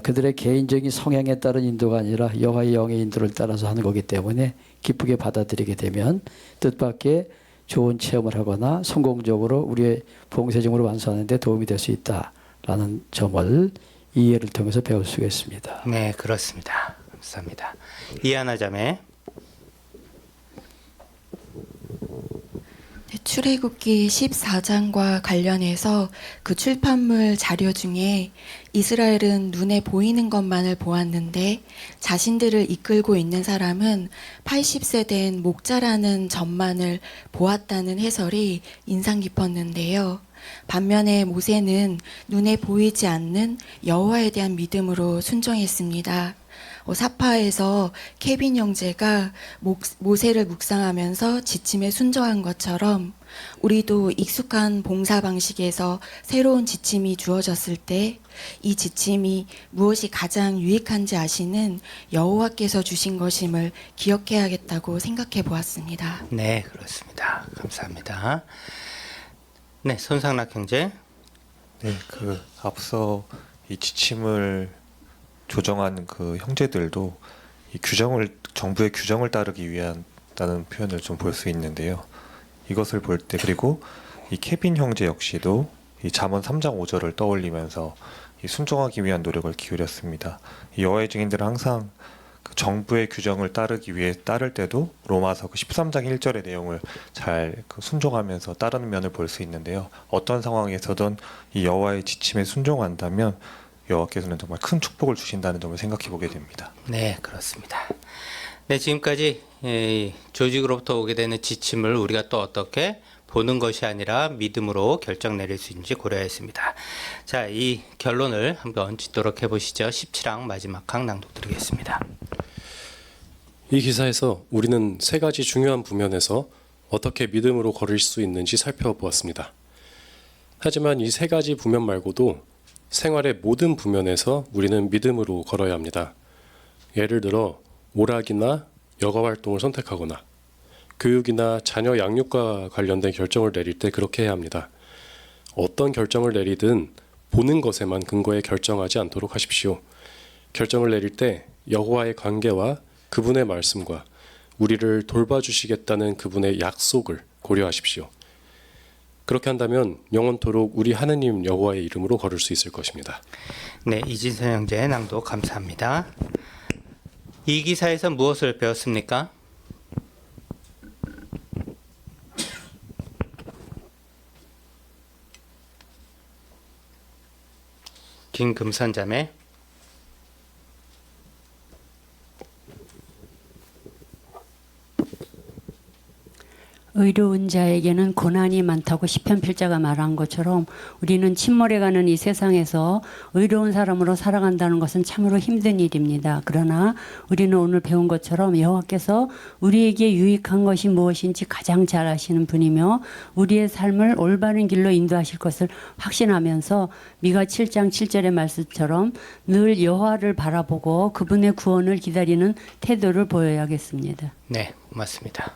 그들의 개인적인 성향에 따른 인도가 아니라 여호와의 영의 인도를 따라서 하는 거기 때문에 기쁘게 받아들이게 되면 뜻밖의 좋은 체험을 하거나 성공적으로 우리의 봉사적으로 완수하는 데 도움이 될 수 있다라는 점을 이 예를 통해서 배울 수 있습니다. 네, 그렇습니다. 감사합니다. 이하나 자매. 출애굽기 14장과 관련해서 그 출판물 자료 중에 이스라엘은 눈에 보이는 것만을 보았는데 자신들을 이끌고 있는 사람은 80세 된 목자라는 점만을 보았다는 해설이 인상 깊었는데요. 반면에 모세는 눈에 보이지 않는 여호와에 대한 믿음으로 순종했습니다. 사파에서 케빈 형제가 모세를 묵상하면서 지침에 순종한 것처럼 우리도 익숙한 봉사 방식에서 새로운 지침이 주어졌을 때 이 지침이 무엇이 가장 유익한지 아시는 여호와께서 주신 것임을 기억해야겠다고 생각해 보았습니다. 네, 그렇습니다. 감사합니다. 네, 손상락 형제. 네, 그 앞서 이 지침을 조정한 그 형제들도 이 정부의 규정을 따르기 위한다는 표현을 좀 볼 수 있는데요. 이것을 볼 때 그리고 이 케빈 형제 역시도 이 잠언 3장 5절을 떠올리면서 이 순종하기 위한 노력을 기울였습니다. 이 여호와의 증인들은 항상 그 정부의 규정을 따르기 위해 따를 때도 로마서 그 13장 1절의 내용을 잘 순종하면서 따르는 면을 볼 수 있는데요. 어떤 상황에서든 이 여호와의 지침에 순종한다면 여호와께서는 정말 큰 축복을 주신다는 점을 생각해 보게 됩니다. 네, 그렇습니다. 네, 지금까지 조직으로부터 오게 되는 지침을 우리가 또 어떻게 보는 것이 아니라 믿음으로 결정 내릴 수 있는지 고려했습니다. 자, 이 결론을 한번 짚도록 해보시죠. 17항 마지막 항 낭독 드리겠습니다. 이 기사에서 우리는 세 가지 중요한 부면에서 어떻게 믿음으로 걸을 수 있는지 살펴보았습니다. 하지만 이 세 가지 부면 말고도 생활의 모든 부면에서 우리는 믿음으로 걸어야 합니다. 예를 들어 오락이나 여가 활동을 선택하거나 교육이나 자녀 양육과 관련된 결정을 내릴 때 그렇게 해야 합니다. 어떤 결정을 내리든 보는 것에만 근거해 결정하지 않도록 하십시오. 결정을 내릴 때 여호와의 관계와 그분의 말씀과 우리를 돌봐주시겠다는 그분의 약속을 고려하십시오. 그렇게 한다면 영원토록 우리 하느님 여호와의 이름으로 걸을 수 있을 것입니다. 네, 이진선 형제 낭독 감사합니다. 이 기사에서 무엇을 배웠습니까? 김금선 자매. 의로운 자에게는 고난이 많다고 시편 필자가 말한 것처럼 우리는 침몰해가는 이 세상에서 의로운 사람으로 살아간다는 것은 참으로 힘든 일입니다. 그러나 우리는 오늘 배운 것처럼 여호와께서 우리에게 유익한 것이 무엇인지 가장 잘 아시는 분이며 우리의 삶을 올바른 길로 인도하실 것을 확신하면서 미가 7장 7절의 말씀처럼 늘 여호와를 바라보고 그분의 구원을 기다리는 태도를 보여야겠습니다. 네, 고맙습니다.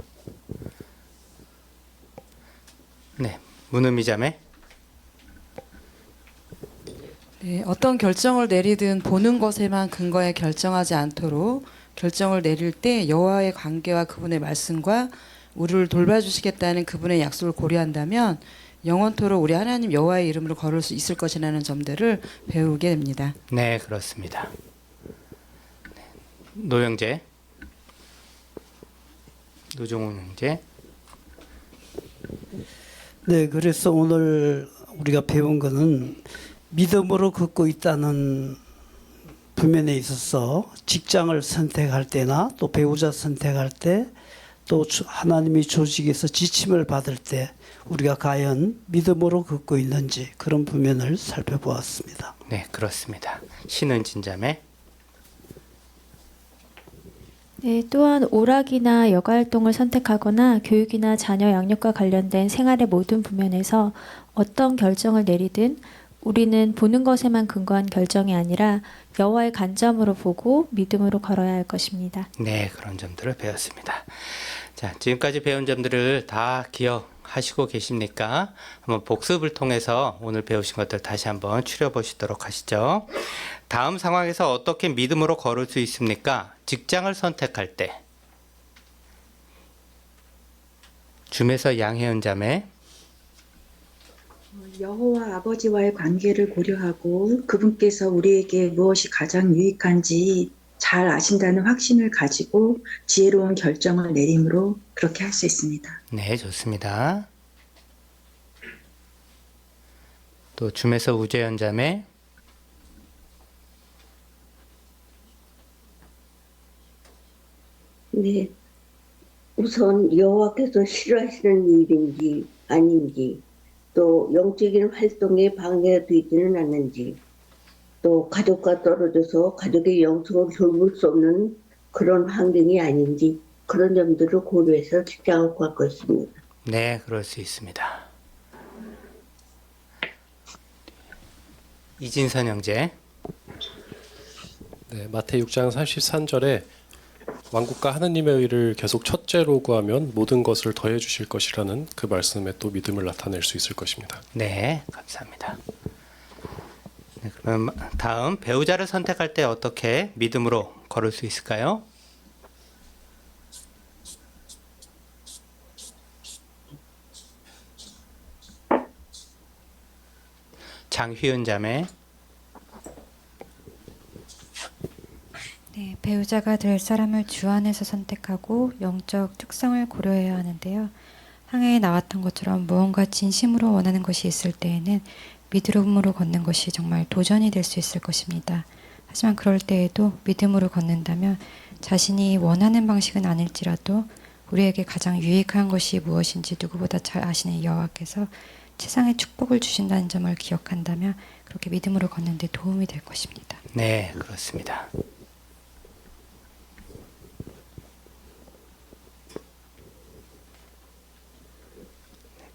네, 문은미 자매. 네, 어떤 결정을 내리든 보는 것에만 근거해 결정하지 않도록 결정을 내릴 때 여호와의 관계와 그분의 말씀과 우리를 돌봐주시겠다는 그분의 약속을 고려한다면 영원토록 우리 하나님 여호와의 이름으로 걸을 수 있을 것이라는 점들을 배우게 됩니다. 네, 그렇습니다. 네, 노영재, 노종훈 형제. 네, 그래서 오늘 우리가 배운 거는 믿음으로 걷고 있다는 부면에 있어서 직장을 선택할 때나 또 배우자 선택할 때 또 하나님의 조직에서 지침을 받을 때 우리가 과연 믿음으로 걷고 있는지 그런 부면을 살펴보았습니다. 네, 그렇습니다. 신은진 자매. 네, 또한 오락이나 여가 활동을 선택하거나 교육이나 자녀 양육과 관련된 생활의 모든 부면에서 어떤 결정을 내리든 우리는 보는 것에만 근거한 결정이 아니라 여호와의 관점으로 보고 믿음으로 걸어야 할 것입니다. 네, 그런 점들을 배웠습니다. 자, 지금까지 배운 점들을 다 기억하시고 계십니까? 한번 복습을 통해서 오늘 배우신 것들 다시 한번 추려보시도록 하시죠. 다음 상황에서 어떻게 믿음으로 걸을 수 있습니까? 직장을 선택할 때. 줌에서 양혜은 자매. 여호와 아버지와의 관계를 고려하고 그분께서 우리에게 무엇이 가장 유익한지 잘 아신다는 확신을 가지고 지혜로운 결정을 내림으로 그렇게 할 수 있습니다. 네, 좋습니다. 또 줌에서 우재현 자매. 네, 우선 여호와께서 싫어하시는 일인지 아닌지, 또 영적인 활동에 방해가 되지는 않는지, 또 가족과 떨어져서 가족의 영성을 돌볼 수 없는 그런 환경이 아닌지 그런 점들을 고려해서 직장을 구할 것입니다. 네, 그럴 수 있습니다. 이진선 형제. 네, 마태 6장 33절에 왕국과 하느님의 의를 계속 첫째로 구하면 모든 것을 더해 주실 것이라는 그 말씀에 또 믿음을 나타낼 수 있을 것입니다. 네, 감사합니다. 네, 그럼 다음 배우자를 선택할 때 어떻게 믿음으로 걸을 수 있을까요? 장휘은 자매. 네, 배우자가 될 사람을 주 안에서 선택하고 영적 특성을 고려해야 하는데요. 항해에 나왔던 것처럼 무언가 진심으로 원하는 것이 있을 때에는 믿음으로 걷는 것이 정말 도전이 될 수 있을 것입니다. 하지만 그럴 때에도 믿음으로 걷는다면 자신이 원하는 방식은 아닐지라도 우리에게 가장 유익한 것이 무엇인지 누구보다 잘 아시는 여호와께서 세상에 축복을 주신다는 점을 기억한다면 그렇게 믿음으로 걷는 데 도움이 될 것입니다. 네, 그렇습니다.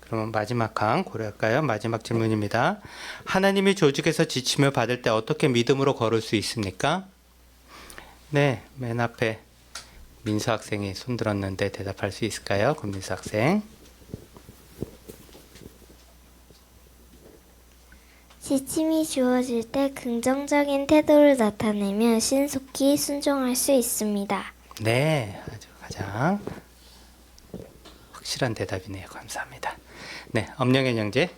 그러면 마지막 강 고려할까요? 마지막 질문입니다. 하나님의 조직에서 지침을 받을 때 어떻게 믿음으로 걸을 수 있습니까? 네, 맨 앞에 민수 학생이 손들었는데 대답할 수 있을까요? 권민수 학생. 지침이 주어질 때 긍정적인 태도를 나타내면 신속히 순종할 수 있습니다. 네, 아주 가장 확실한 대답이네요. 감사합니다. 네, 엄영현 형제.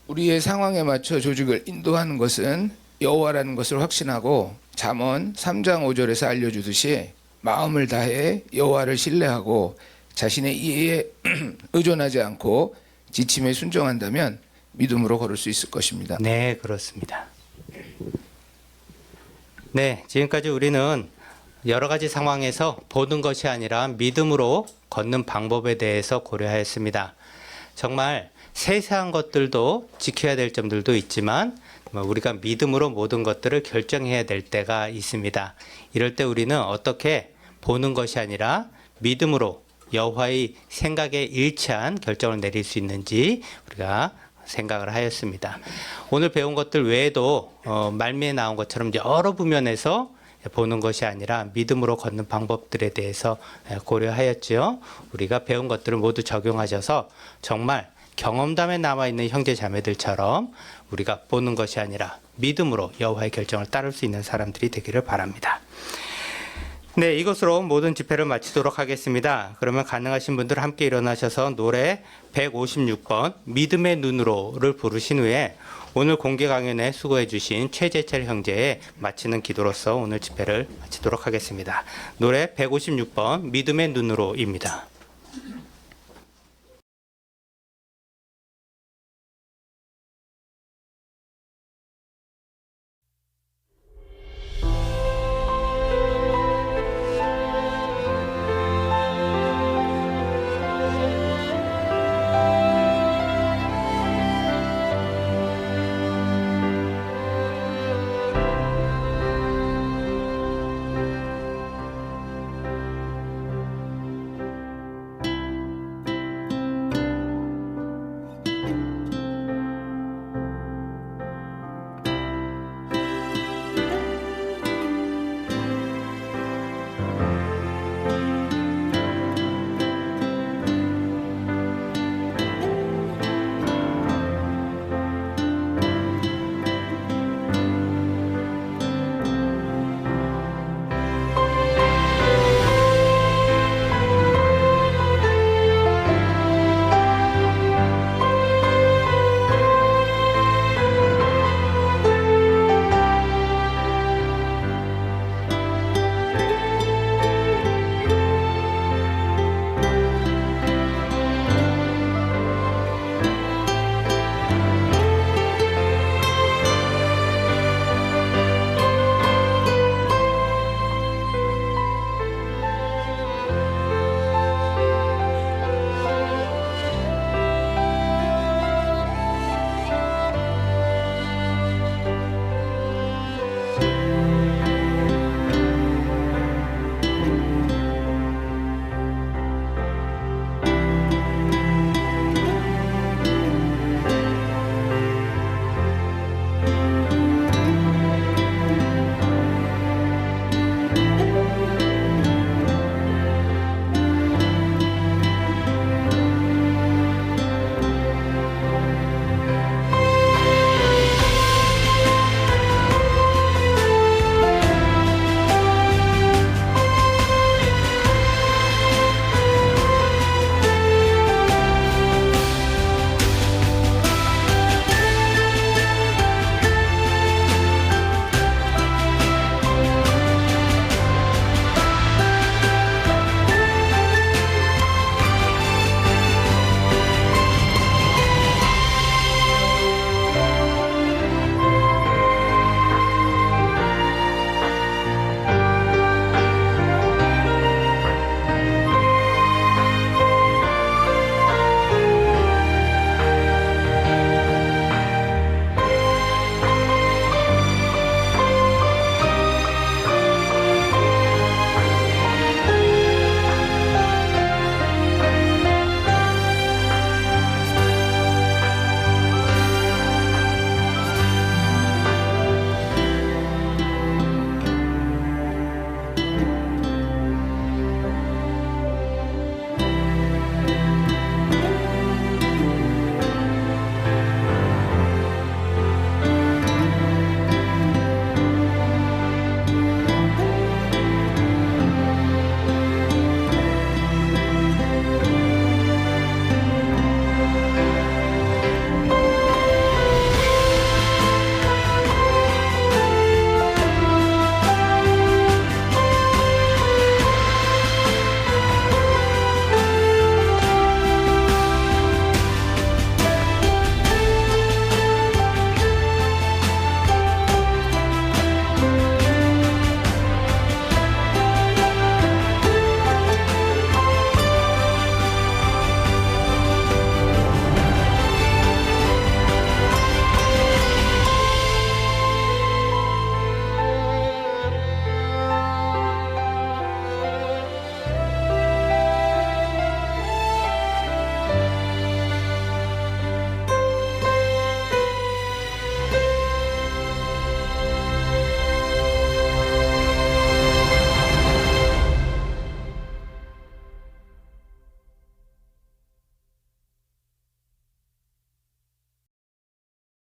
우리의 상황에 맞춰 조직을 인도하는 것은 여호와라는 것을 확신하고 잠언 3장 5절에서 알려주듯이 마음을 다해 여호와를 신뢰하고 자신의 이해에 의존하지 않고 지침에 순종한다면 믿음으로 걸을 수 있을 것입니다. 네, 그렇습니다. 네, 지금까지 우리는 여러 가지 상황에서 보는 것이 아니라 믿음으로 걷는 방법에 대해서 고려하였습니다. 정말 세세한 것들도 지켜야 될 점들도 있지만 우리가 믿음으로 모든 것들을 결정해야 될 때가 있습니다. 이럴 때 우리는 어떻게 보는 것이 아니라 믿음으로 여호와의 생각에 일치한 결정을 내릴 수 있는지 우리가 생각을 하였습니다. 오늘 배운 것들 외에도 말미에 나온 것처럼 여러 부면에서 보는 것이 아니라 믿음으로 걷는 방법들에 대해서 고려하였지요. 우리가 배운 것들을 모두 적용하셔서 정말 경험담에 남아있는 형제 자매들처럼 우리가 보는 것이 아니라 믿음으로 여호와의 결정을 따를 수 있는 사람들이 되기를 바랍니다. 네, 이것으로 모든 집회를 마치도록 하겠습니다. 그러면 가능하신 분들 함께 일어나셔서 노래 156번 믿음의 눈으로를 부르신 후에 오늘 공개 강연에 수고해 주신 최재철 형제의 마치는 기도로서 오늘 집회를 마치도록 하겠습니다. 노래 156번 믿음의 눈으로입니다.